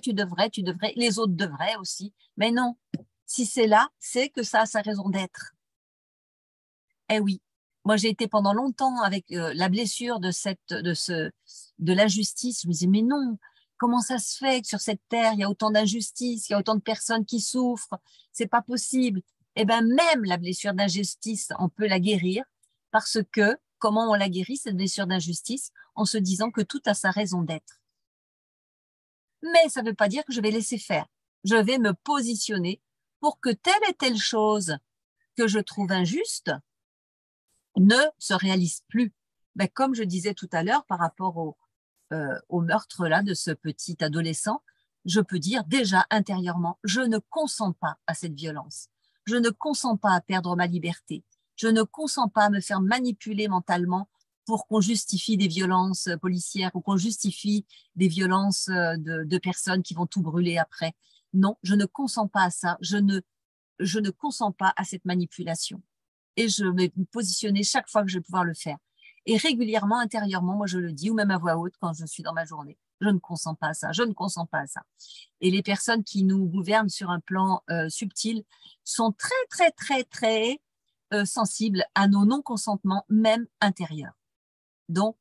les autres devraient aussi. Mais non, si c'est là, c'est que ça a sa raison d'être. Eh oui, moi j'ai été pendant longtemps avec la blessure de l'injustice. Je me disais: mais non, comment ça se fait que sur cette terre il y a autant d'injustice, il y a autant de personnes qui souffrent, c'est pas possible. Eh bien même la blessure d'injustice, on peut la guérir parce que comment on la guérit cette blessure d'injustice? En se disant que tout a sa raison d'être. Mais ça ne veut pas dire que je vais laisser faire. Je vais me positionner pour que telle et telle chose que je trouve injuste ne se réalise plus. Ben, comme je disais tout à l'heure par rapport au meurtre là de ce petit adolescent, je peux dire déjà intérieurement: je ne consens pas à cette violence. Je ne consens pas à perdre ma liberté. Je ne consens pas à me faire manipuler mentalement pour qu'on justifie des violences policières ou qu'on justifie des violences de personnes qui vont tout brûler après. Non, je ne consens pas à ça. Je ne consens pas à cette manipulation. Et je vais me positionner chaque fois que je vais pouvoir le faire. Et régulièrement, intérieurement, moi je le dis, ou même à voix haute quand je suis dans ma journée: je ne consens pas à ça, je ne consens pas à ça. Et les personnes qui nous gouvernent sur un plan subtil sont très, très, très, très sensibles à nos non-consentements, même intérieurs. Donc,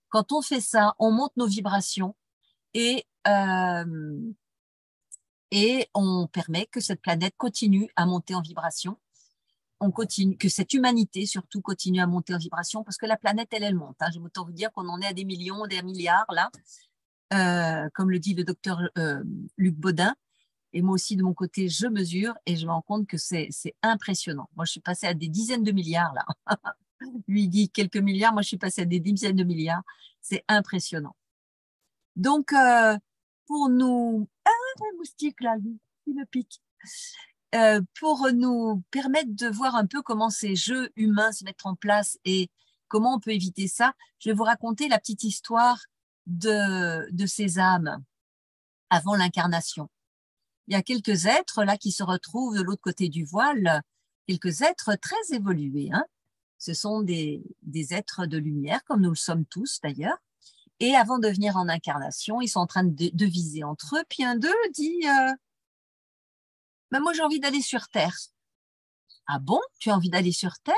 quand on fait ça, on monte nos vibrations et, et on permet que cette planète continue à monter en vibration. On continue, que cette humanité surtout continue à monter en vibration, parce que la planète, elle monte. Hein. Je vais autant vous dire qu'on en est à des millions, des milliards là, comme le dit le docteur Luc Baudin. Et moi aussi, de mon côté, je mesure et je me rends compte que c'est impressionnant. Moi, je suis passée à des dizaines de milliards là. Lui dit quelques milliards, moi, je suis passée à des dizaines de milliards. C'est impressionnant. Donc, pour nous... Ah, un moustique là, il me pique. Pour nous permettre de voir un peu comment ces jeux humains se mettent en place et comment on peut éviter ça, je vais vous raconter la petite histoire de ces âmes avant l'incarnation. Il y a quelques êtres là qui se retrouvent de l'autre côté du voile, quelques êtres très évolués. Hein. Ce sont des êtres de lumière, comme nous le sommes tous d'ailleurs. Et avant de venir en incarnation, ils sont en train de viser entre eux. Puis un d'eux dit ben moi j'ai envie d'aller sur Terre. Ah bon, tu as envie d'aller sur Terre?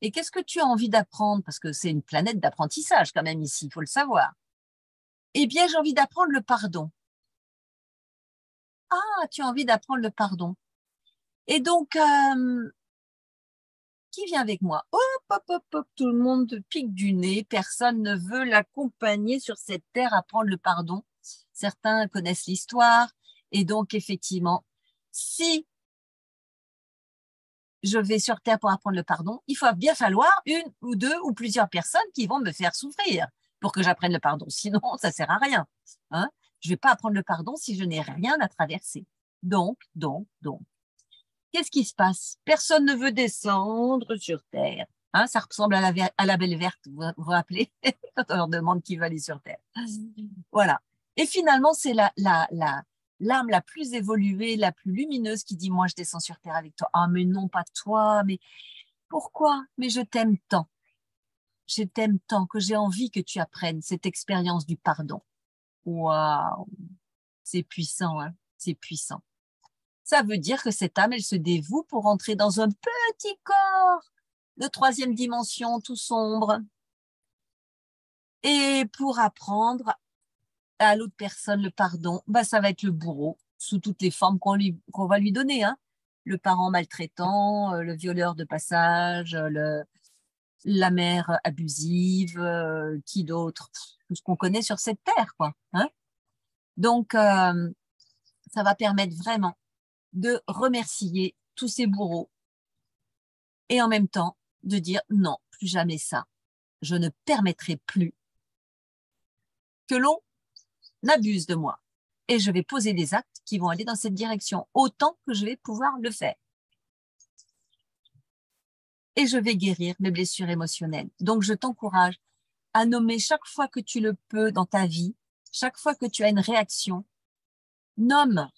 Et qu'est-ce que tu as envie d'apprendre? Parce que c'est une planète d'apprentissage quand même ici, il faut le savoir. Eh bien, j'ai envie d'apprendre le pardon. Ah, tu as envie d'apprendre le pardon. Et donc, qui vient avec moi? Hop, hop, hop, hop, tout le monde pique du nez. Personne ne veut l'accompagner sur cette terre à apprendre le pardon. Certains connaissent l'histoire. Et donc, effectivement, si je vais sur terre pour apprendre le pardon, il va bien falloir une ou deux ou plusieurs personnes qui vont me faire souffrir pour que j'apprenne le pardon. Sinon, ça sert à rien. Hein? Je ne vais pas apprendre le pardon si je n'ai rien à traverser. Donc, qu'est-ce qui se passe? Personne ne veut descendre sur terre. Hein, ça ressemble à la Belle Verte, vous vous rappelez, quand on leur demande qui va aller sur terre. Voilà. Et finalement, c'est l'âme la plus évoluée, la plus lumineuse qui dit: moi, je descends sur terre avec toi. Ah, mais non, pas toi. Mais Pourquoi? Mais je t'aime tant. Je t'aime tant que j'ai envie que tu apprennes cette expérience du pardon. Waouh, c'est puissant, hein? C'est puissant. Ça veut dire que cette âme, elle se dévoue pour entrer dans un petit corps de troisième dimension, tout sombre, et pour apprendre à l'autre personne le pardon, bah, ça va être le bourreau, sous toutes les formes qu'on va lui donner, hein. Le parent maltraitant, le violeur de passage, la mère abusive, qui d'autre? Tout ce qu'on connaît sur cette terre, quoi, hein. Donc, ça va permettre vraiment de remercier tous ces bourreaux et en même temps de dire non, plus jamais ça. Je ne permettrai plus que l'on abuse de moi. Et je vais poser des actes qui vont aller dans cette direction, autant que je vais pouvoir le faire. Et je vais guérir mes blessures émotionnelles. Donc, je t'encourage à nommer chaque fois que tu le peux dans ta vie, chaque fois que tu as une réaction, nomme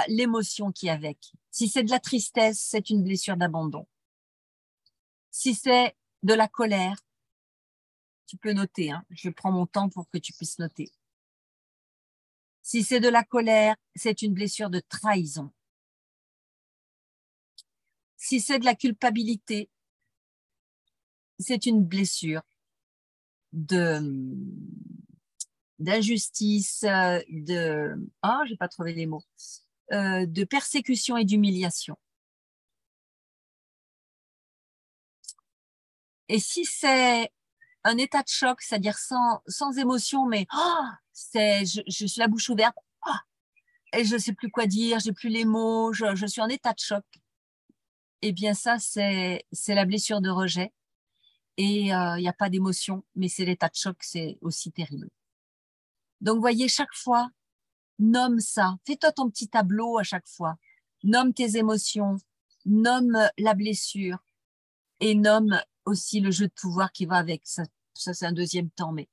l'émotion qui est avec. Si c'est de la tristesse, c'est une blessure d'abandon. Si c'est de la colère, tu peux noter, hein, je prends mon temps pour que tu puisses noter. Si c'est de la colère, c'est une blessure de trahison. Si c'est de la culpabilité, c'est une blessure de d'injustice, j'ai pas trouvé les mots, de persécution et d'humiliation. Et si c'est un état de choc, c'est-à-dire sans émotion, mais je suis la bouche ouverte, et je ne sais plus quoi dire, j'ai plus les mots, je suis en état de choc, eh bien ça, c'est la blessure de rejet. Et il n'y a pas d'émotion, mais c'est l'état de choc, c'est aussi terrible. Donc, voyez, chaque fois, nomme ça. Fais-toi ton petit tableau à chaque fois. Nomme tes émotions, nomme la blessure et nomme aussi le jeu de pouvoir qui va avec. Ça c'est un deuxième temps. Mais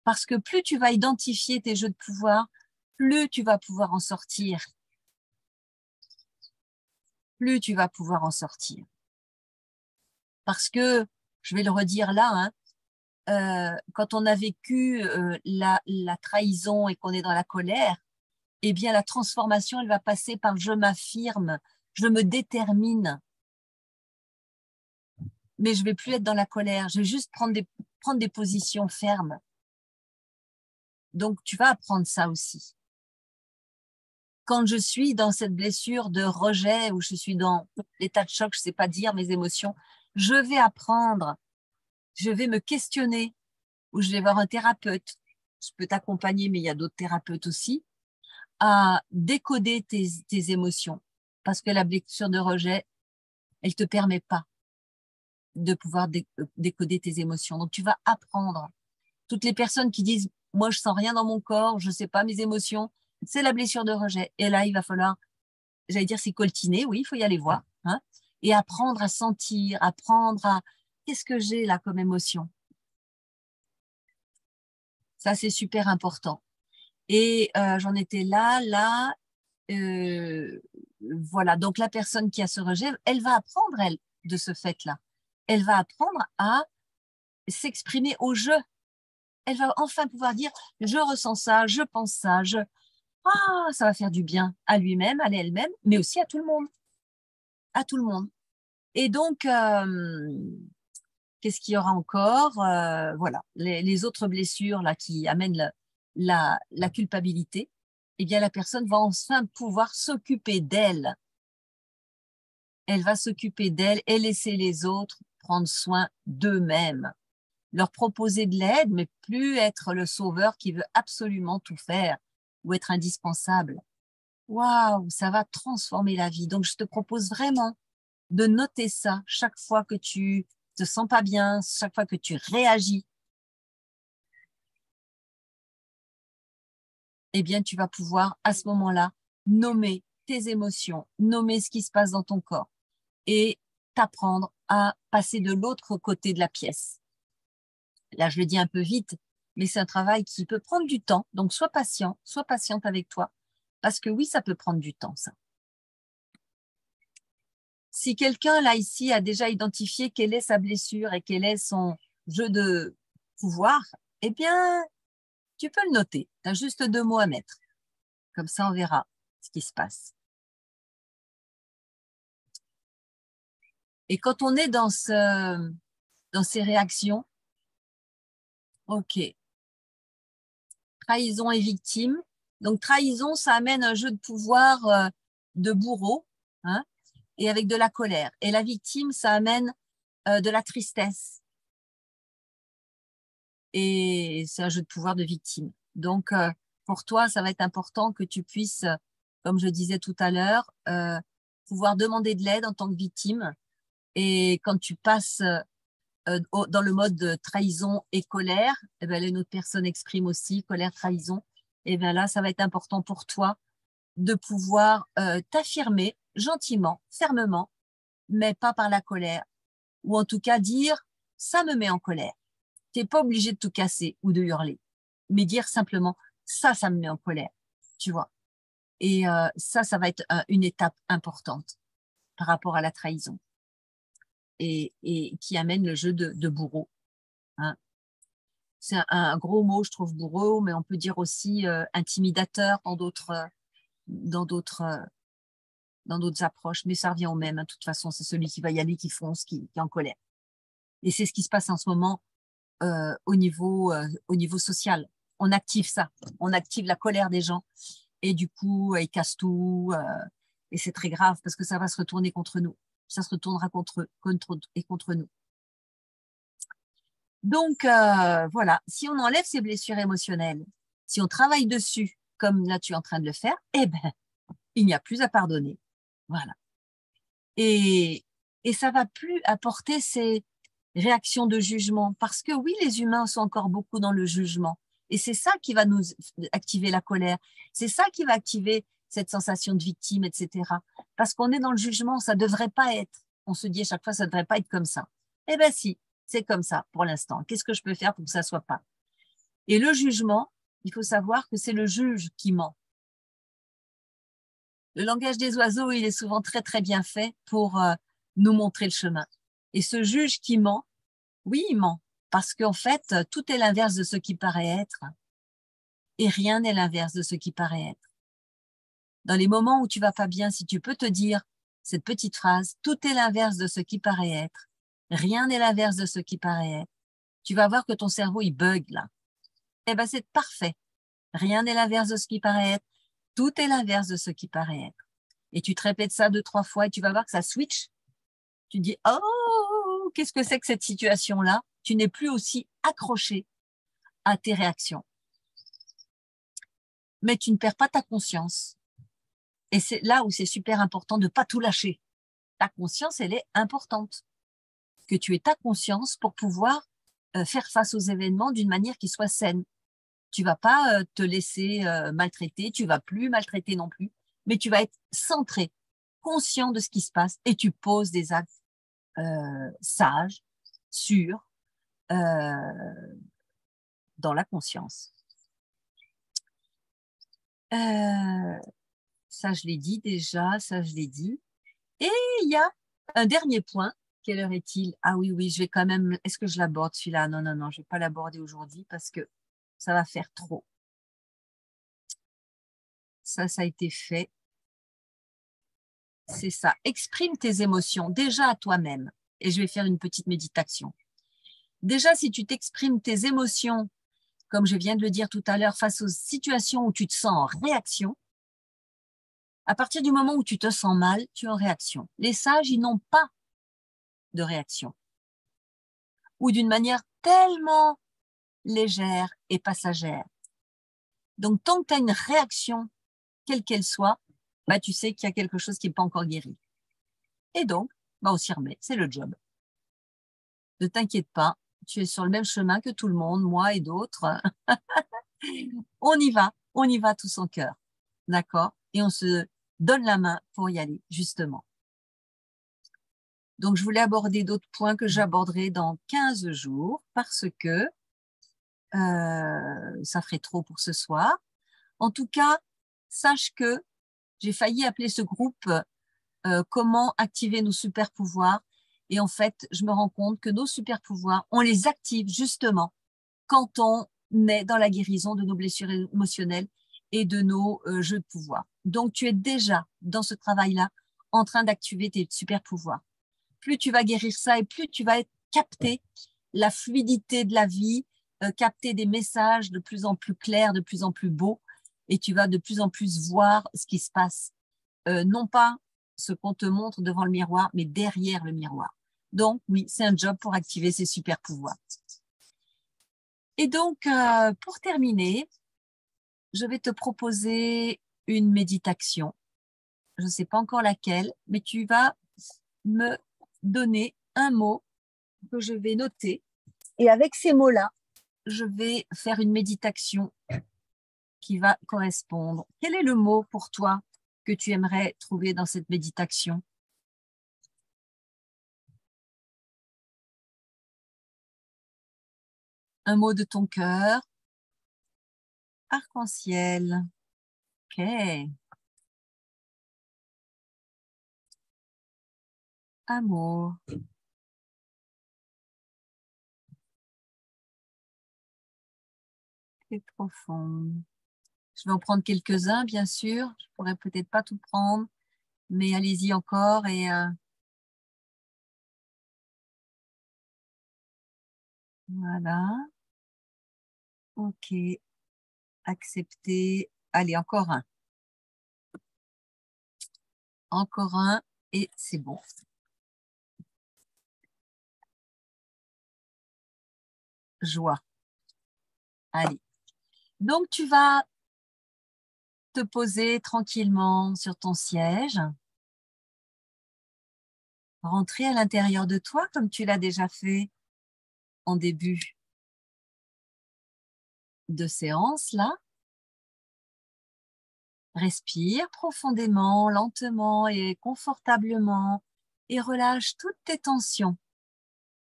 parce que plus tu vas identifier tes jeux de pouvoir, plus tu vas pouvoir en sortir. Plus tu vas pouvoir en sortir. Parce que, je vais le redire là, hein, quand on a vécu la trahison et qu'on est dans la colère, eh bien, la transformation, elle va passer par je m'affirme, je me détermine, mais je vais plus être dans la colère, je vais juste prendre des positions fermes. Donc, tu vas apprendre ça aussi. Quand je suis dans cette blessure de rejet, où je suis dans l'état de choc, je ne sais pas dire mes émotions, je vais apprendre, je vais me questionner, ou je vais voir un thérapeute. Je peux t'accompagner, mais il y a d'autres thérapeutes aussi, à décoder tes émotions. Parce que la blessure de rejet, elle ne te permet pas de pouvoir décoder tes émotions. Donc, tu vas apprendre. Toutes les personnes qui disent, moi, je sens rien dans mon corps, je ne sais pas mes émotions, c'est la blessure de rejet. Et là, il va falloir, j'allais dire, s'y coltiner, oui, il faut y aller voir, hein, et apprendre à sentir, apprendre à, qu'est-ce que j'ai là comme émotion? Ça, c'est super important. Et j'en étais là, voilà. Donc, la personne qui a ce rejet, elle va apprendre, elle, de ce fait-là. Elle va apprendre à s'exprimer au jeu. Elle va enfin pouvoir dire, je ressens ça, je pense ça, ça va faire du bien à lui-même, à elle-même, mais aussi à tout le monde. À tout le monde. Et donc, qu'est-ce qu'il y aura encore? Voilà, les autres blessures là, qui amènent la culpabilité, eh bien, la personne va enfin pouvoir s'occuper d'elle. Elle va s'occuper d'elle et laisser les autres prendre soin d'eux-mêmes. Leur proposer de l'aide, mais plus être le sauveur qui veut absolument tout faire ou être indispensable. Waouh, ça va transformer la vie. Donc, je te propose vraiment de noter ça chaque fois que tu te sens pas bien, chaque fois que tu réagis. Eh bien, tu vas pouvoir, à ce moment-là, nommer tes émotions, nommer ce qui se passe dans ton corps et t'apprendre à passer de l'autre côté de la pièce. Là, je le dis un peu vite, mais c'est un travail qui peut prendre du temps. Donc, sois patient, sois patiente avec toi, parce que oui, ça peut prendre du temps, ça. Si quelqu'un là ici a déjà identifié quelle est sa blessure et quel est son jeu de pouvoir, eh bien, tu peux le noter. Tu as juste 2 mots à mettre. Comme ça, on verra ce qui se passe. Et quand on est dans ces réactions, ok, trahison et victime. Donc, trahison, ça amène un jeu de pouvoir de bourreau, hein, et avec de la colère. Et la victime, ça amène de la tristesse. Et c'est un jeu de pouvoir de victime. Donc, pour toi, ça va être important que tu puisses, comme je disais tout à l'heure, pouvoir demander de l'aide en tant que victime. Et quand tu passes dans le mode de trahison et colère, eh bien, une autre personne exprime aussi colère, trahison. Et bien là, ça va être important pour toi de pouvoir t'affirmer gentiment, fermement, mais pas par la colère. Ou en tout cas dire, ça me met en colère. Tu n'es pas obligé de tout casser ou de hurler, mais dire simplement, ça me met en colère, tu vois. Et ça va être une étape importante par rapport à la trahison et qui amène le jeu de bourreau. Hein. C'est un gros mot, je trouve, bourreau, mais on peut dire aussi intimidateur dans d'autres approches, mais ça revient au même. Hein. De toute façon, c'est celui qui va y aller, qui fonce, qui est en colère. Et c'est ce qui se passe en ce moment au niveau social. On active ça, on active la colère des gens et du coup, ils cassent tout et c'est très grave parce que ça va se retourner contre nous. Ça se retournera contre eux et contre nous. Donc, voilà, si on enlève ces blessures émotionnelles, si on travaille dessus, comme là tu es en train de le faire, eh ben, il n'y a plus à pardonner. Voilà. Et ça va plus apporter ces réactions de jugement, parce que oui, les humains sont encore beaucoup dans le jugement. Et c'est ça qui va nous activer la colère. C'est ça qui va activer cette sensation de victime, etc. Parce qu'on est dans le jugement, ça ne devrait pas être. On se dit à chaque fois, ça ne devrait pas être comme ça. Eh bien si, c'est comme ça pour l'instant. Qu'est-ce que je peux faire pour que ça ne soit pas? Et le jugement, il faut savoir que c'est le juge qui ment. Le langage des oiseaux, il est souvent très, très bien fait pour nous montrer le chemin. Et ce juge qui ment, oui, il ment, parce qu'en fait, tout est l'inverse de ce qui paraît être, et rien n'est l'inverse de ce qui paraît être. Dans les moments où tu vas pas bien, si tu peux te dire cette petite phrase, tout est l'inverse de ce qui paraît être, rien n'est l'inverse de ce qui paraît être, tu vas voir que ton cerveau, il bug là. Eh ben, c'est parfait. Rien n'est l'inverse de ce qui paraît être, tout est l'inverse de ce qui paraît être. Et tu te répètes ça 2, 3 fois et tu vas voir que ça switch. Tu dis, oh, qu'est-ce que c'est que cette situation-là? Tu n'es plus aussi accroché à tes réactions. Mais tu ne perds pas ta conscience. Et c'est là où c'est super important de ne pas tout lâcher. Ta conscience, elle est importante. Que tu aies ta conscience pour pouvoir faire face aux événements d'une manière qui soit saine. Tu vas pas te laisser maltraiter, tu vas plus maltraiter non plus, mais tu vas être centré, conscient de ce qui se passe et tu poses des actes sages, sûrs, dans la conscience. Ça, je l'ai dit déjà, ça, je l'ai dit. Et il y a un dernier point. Quelle heure est-il? Ah oui, oui, je vais quand même... Est-ce que je l'aborde celui-là? Non, non, non, je ne vais pas l'aborder aujourd'hui parce que ça va faire trop. Ça a été fait. C'est ça. Exprime tes émotions déjà à toi-même. Et je vais faire une petite méditation. Déjà, si tu t'exprimes tes émotions, comme je viens de le dire tout à l'heure, face aux situations où tu te sens en réaction, à partir du moment où tu te sens mal, tu es en réaction. Les sages, ils n'ont pas de réaction. Ou d'une manière tellement légère et passagère. Donc, tant que tu as une réaction, quelle qu'elle soit, bah, tu sais qu'il y a quelque chose qui n'est pas encore guéri. Et donc, bah, on s'y remet, c'est le job. Ne t'inquiète pas, tu es sur le même chemin que tout le monde, moi et d'autres. On y va tout son cœur. D'accord? Et on se donne la main pour y aller, justement. Donc, je voulais aborder d'autres points que j'aborderai dans 15 jours parce que ça ferait trop pour ce soir. En tout cas, sache que j'ai failli appeler ce groupe comment activer nos super pouvoirs. Et en fait, je me rends compte que nos super pouvoirs, on les active justement quand on est dans la guérison de nos blessures émotionnelles et de nos jeux de pouvoir. Donc, tu es déjà dans ce travail-là en train d'activer tes super pouvoirs. Plus tu vas guérir ça et plus tu vas capter la fluidité de la vie, capter des messages de plus en plus clairs, de plus en plus beaux, et tu vas de plus en plus voir ce qui se passe. Non pas ce qu'on te montre devant le miroir, mais derrière le miroir. Donc, oui, c'est un job pour activer ces super pouvoirs. Et donc, pour terminer, je vais te proposer une méditation. Je ne sais pas encore laquelle, mais tu vas me donner un mot que je vais noter. Et avec ces mots-là, je vais faire une méditation qui va correspondre. Quel est le mot pour toi que tu aimerais trouver dans cette méditation? Un mot de ton cœur. Arc-en-ciel. Ok. Amour. C'est profond. Je vais en prendre quelques-uns, bien sûr. Je pourrais peut-être pas tout prendre, mais allez-y encore et voilà. Ok. Accepter. Allez, encore un. Encore un et c'est bon. Joie. Allez. Donc, tu vas te poser tranquillement sur ton siège. Rentrer à l'intérieur de toi comme tu l'as déjà fait en début de séance, là. Respire profondément, lentement et confortablement et relâche toutes tes tensions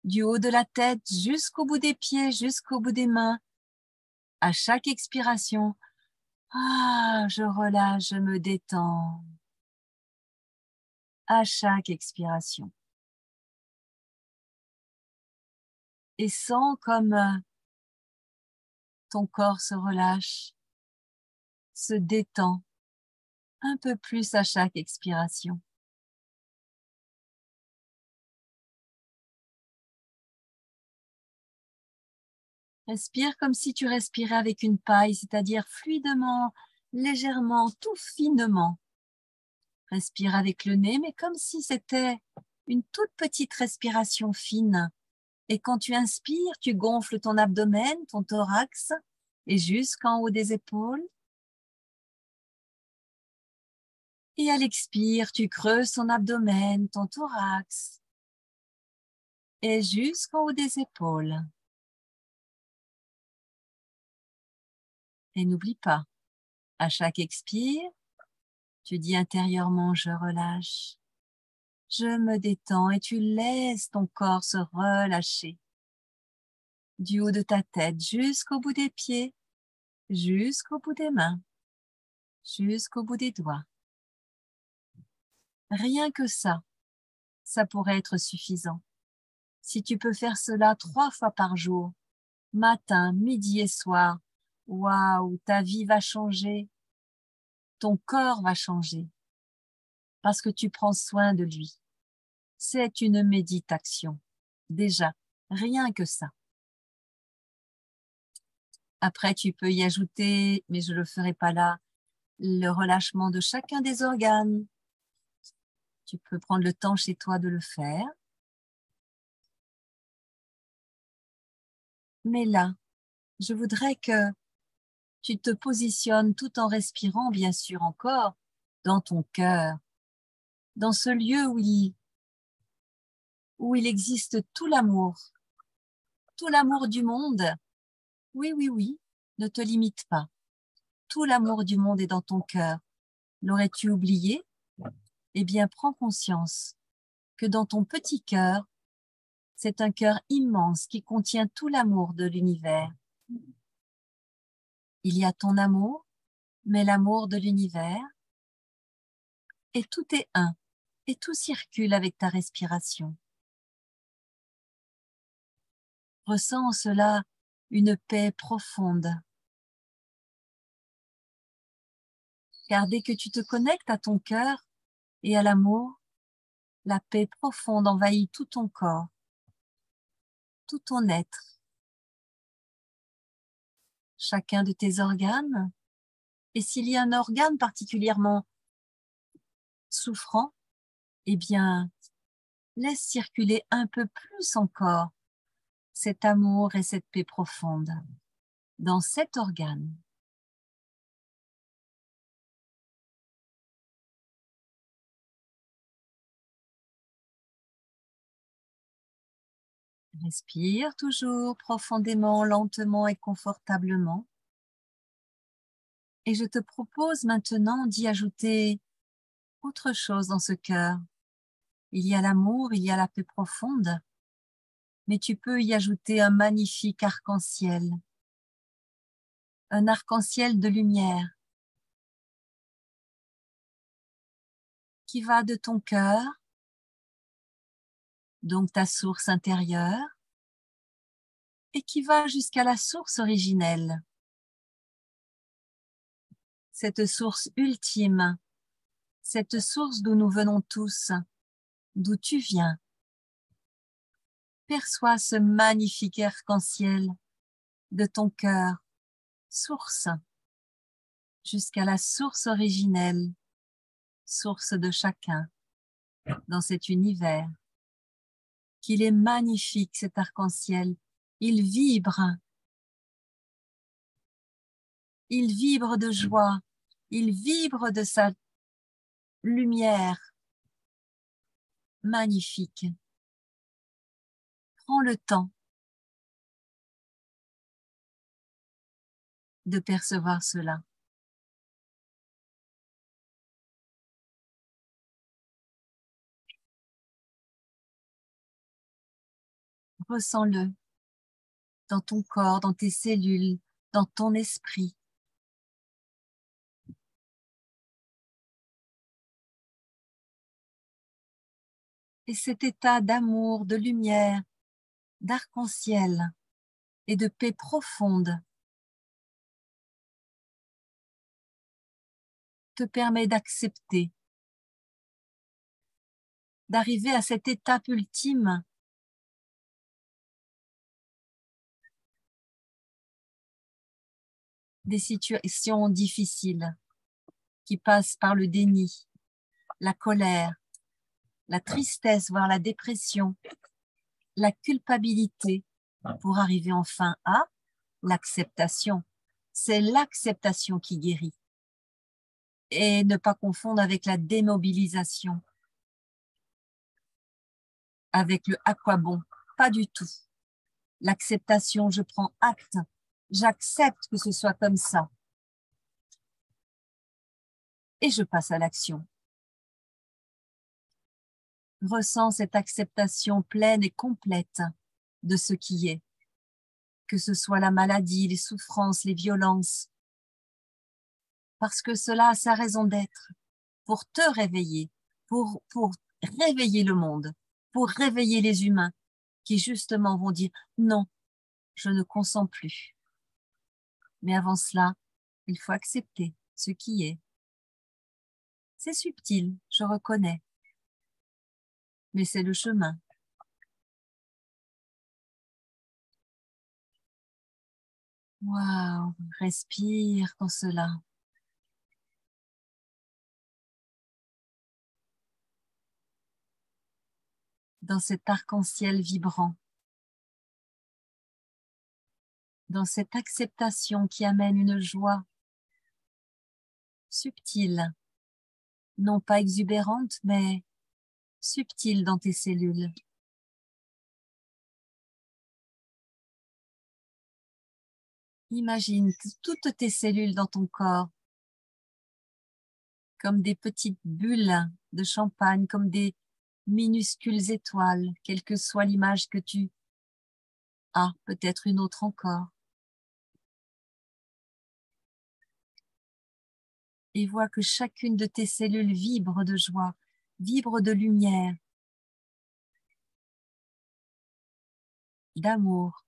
du haut de la tête jusqu'au bout des pieds, jusqu'au bout des mains. À chaque expiration, je relâche, je me détends. À chaque expiration. Et sens comme ton corps se relâche, se détend un peu plus à chaque expiration. Respire comme si tu respirais avec une paille, c'est-à-dire fluidement, légèrement, tout finement. Respire avec le nez, mais comme si c'était une toute petite respiration fine. Et quand tu inspires, tu gonfles ton abdomen, ton thorax, et jusqu'en haut des épaules. Et à l'expire, tu creuses ton abdomen, ton thorax, et jusqu'en haut des épaules. Et n'oublie pas, à chaque expire, tu dis intérieurement, je relâche, je me détends et tu laisses ton corps se relâcher. Du haut de ta tête jusqu'au bout des pieds, jusqu'au bout des mains, jusqu'au bout des doigts. Rien que ça pourrait être suffisant. Si tu peux faire cela 3 fois par jour, matin, midi et soir, waouh, ta vie va changer, ton corps va changer, parce que tu prends soin de lui. C'est une méditation, déjà, rien que ça. Après, tu peux y ajouter, mais je ne le ferai pas là, le relâchement de chacun des organes. Tu peux prendre le temps chez toi de le faire. Mais là, je voudrais que tu te positionnes tout en respirant, bien sûr, encore, dans ton cœur, dans ce lieu où il existe tout l'amour du monde. Oui, oui, oui, ne te limite pas. Tout l'amour du monde est dans ton cœur. L'aurais-tu oublié? Eh bien, prends conscience que dans ton petit cœur, c'est un cœur immense qui contient tout l'amour de l'univers. Il y a ton amour, mais l'amour de l'univers, et tout est un. et tout circule avec ta respiration. Ressens en cela une paix profonde. Car dès que tu te connectes à ton cœur et à l'amour, la paix profonde envahit tout ton corps, tout ton être, chacun de tes organes. Et s'il y a un organe particulièrement souffrant, eh bien, laisse circuler un peu plus encore cet amour et cette paix profonde dans cet organe. Respire toujours profondément, lentement et confortablement. Et je te propose maintenant d'y ajouter autre chose dans ce cœur. Il y a l'amour, il y a la paix profonde, mais tu peux y ajouter un magnifique arc-en-ciel, un arc-en-ciel de lumière qui va de ton cœur, donc ta source intérieure, et qui va jusqu'à la source originelle, cette source ultime, cette source d'où nous venons tous, d'où tu viens. Perçois ce magnifique arc-en-ciel de ton cœur, source, jusqu'à la source originelle, source de chacun dans cet univers. Qu'il est magnifique cet arc-en-ciel, il vibre de joie, il vibre de sa lumière magnifique. Prends le temps de percevoir cela. Ressens-le dans ton corps, dans tes cellules, dans ton esprit. Et cet état d'amour, de lumière, d'arc-en-ciel et de paix profonde te permet d'accepter, d'arriver à cette étape ultime des situations difficiles qui passent par le déni, la colère, la tristesse, voire la dépression, la culpabilité, pour arriver enfin à l'acceptation. C'est l'acceptation qui guérit. Et ne pas confondre avec la démobilisation, avec le à quoi bon, pas du tout. L'acceptation, je prends acte, j'accepte que ce soit comme ça. Et je passe à l'action. Ressens cette acceptation pleine et complète de ce qui est, que ce soit la maladie, les souffrances, les violences, parce que cela a sa raison d'être, pour te réveiller, pour réveiller le monde, pour réveiller les humains qui justement vont dire non, je ne consens plus. Mais avant cela, il faut accepter ce qui est. C'est subtil, je reconnais, mais c'est le chemin. Waouh, respire dans cela. Dans cet arc-en-ciel vibrant, dans cette acceptation qui amène une joie subtile, non pas exubérante, mais subtile dans tes cellules. Imagine toutes tes cellules dans ton corps comme des petites bulles de champagne, comme des minuscules étoiles, quelle que soit l'image que tu as, peut-être une autre encore. Et vois que chacune de tes cellules vibre de joie, vibre de lumière, d'amour,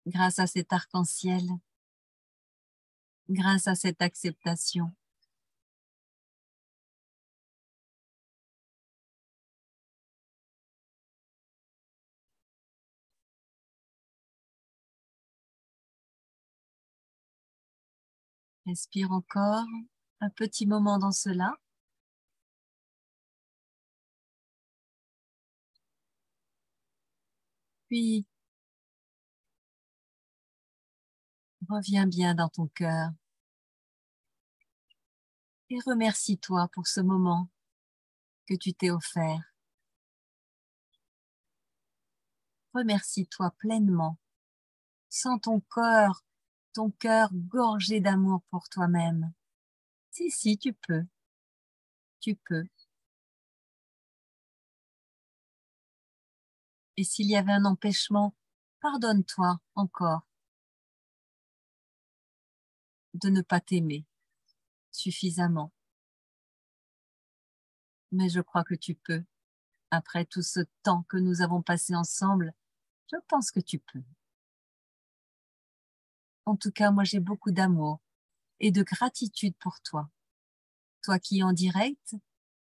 grâce à cet arc-en-ciel, grâce à cette acceptation. Respire encore un petit moment dans cela. Puis, reviens bien dans ton cœur et remercie-toi pour ce moment que tu t'es offert. Remercie-toi pleinement. Sens ton cœur gorgé d'amour pour toi-même. Si, tu peux. Tu peux. Et s'il y avait un empêchement, pardonne-toi encore de ne pas t'aimer suffisamment. Mais je crois que tu peux. Après tout ce temps que nous avons passé ensemble, je pense que tu peux. En tout cas, moi, j'ai beaucoup d'amour et de gratitude pour toi. Toi qui es en direct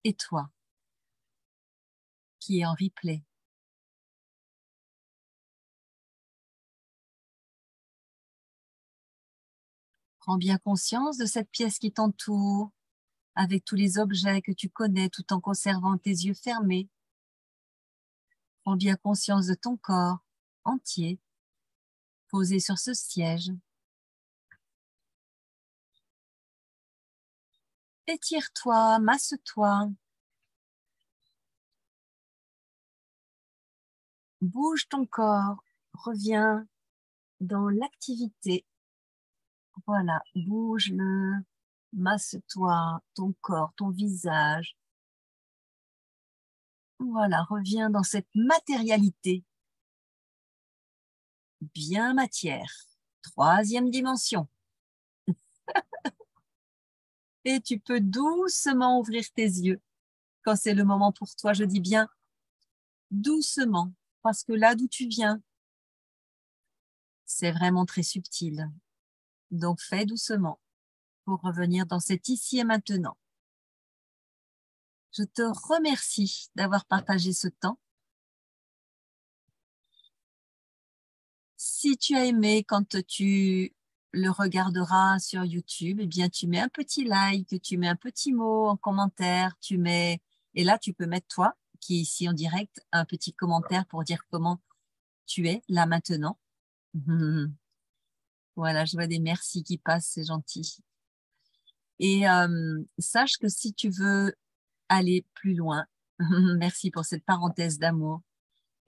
et toi qui es en replay. Prends bien conscience de cette pièce qui t'entoure, avec tous les objets que tu connais tout en conservant tes yeux fermés. Prends bien conscience de ton corps entier, posé sur ce siège. Étire-toi, masse-toi. Bouge ton corps, reviens dans l'activité. Voilà, bouge-le, masse-toi, ton corps, ton visage. Voilà, reviens dans cette matérialité. Bien matière. 3e dimension. Et tu peux doucement ouvrir tes yeux quand c'est le moment pour toi. Je dis bien doucement, parce que là d'où tu viens, c'est vraiment très subtil. Donc fais doucement pour revenir dans cet ici et maintenant. Je te remercie d'avoir partagé ce temps. Si tu as aimé quand tu le regarderas sur YouTube, eh bien tu mets un petit like, tu mets un petit mot en commentaire, et là tu peux mettre toi qui est ici en direct un petit commentaire pour dire comment tu es là maintenant. Voilà, je vois des merci qui passent, c'est gentil. Et sache que si tu veux aller plus loin, merci pour cette parenthèse d'amour,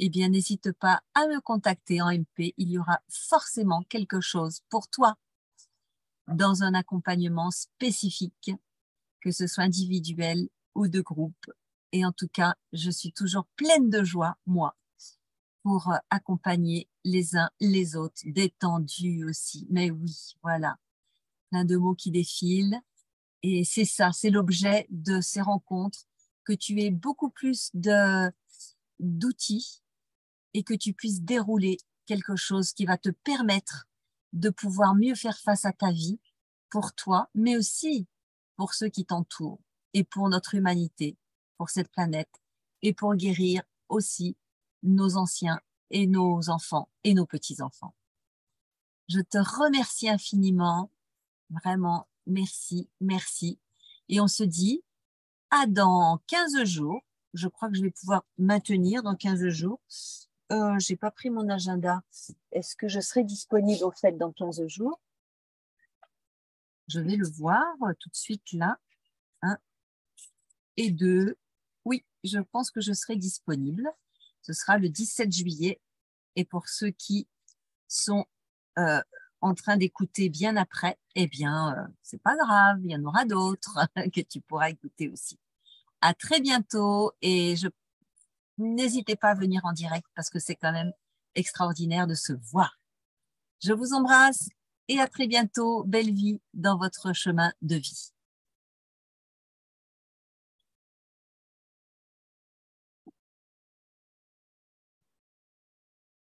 eh bien, n'hésite pas à me contacter en MP. Il y aura forcément quelque chose pour toi dans un accompagnement spécifique, que ce soit individuel ou de groupe. Et en tout cas, je suis toujours pleine de joie, moi, pour accompagner les uns les autres, détendus aussi. Mais oui, voilà, plein de mots qui défilent. Et c'est ça, c'est l'objet de ces rencontres, que tu aies beaucoup plus d'outils et que tu puisses dérouler quelque chose qui va te permettre de pouvoir mieux faire face à ta vie, pour toi, mais aussi pour ceux qui t'entourent et pour notre humanité, pour cette planète, et pour guérir aussi nos anciens et nos enfants et nos petits-enfants. Je te remercie infiniment, vraiment, merci, merci. Et on se dit à dans 15 jours. Je crois que je vais pouvoir maintenir dans 15 jours. Je n'ai pas pris mon agenda. Est-ce que je serai disponible au fait dans 15 jours? Je vais le voir tout de suite là. 1 et 2. Oui, je pense que je serai disponible. Ce sera le 17 juillet. Et pour ceux qui sont en train d'écouter bien après, eh bien, c'est pas grave, il y en aura d'autres que tu pourras écouter aussi. À très bientôt et n'hésitez pas à venir en direct parce que c'est quand même extraordinaire de se voir. Je vous embrasse et à très bientôt. Belle vie dans votre chemin de vie.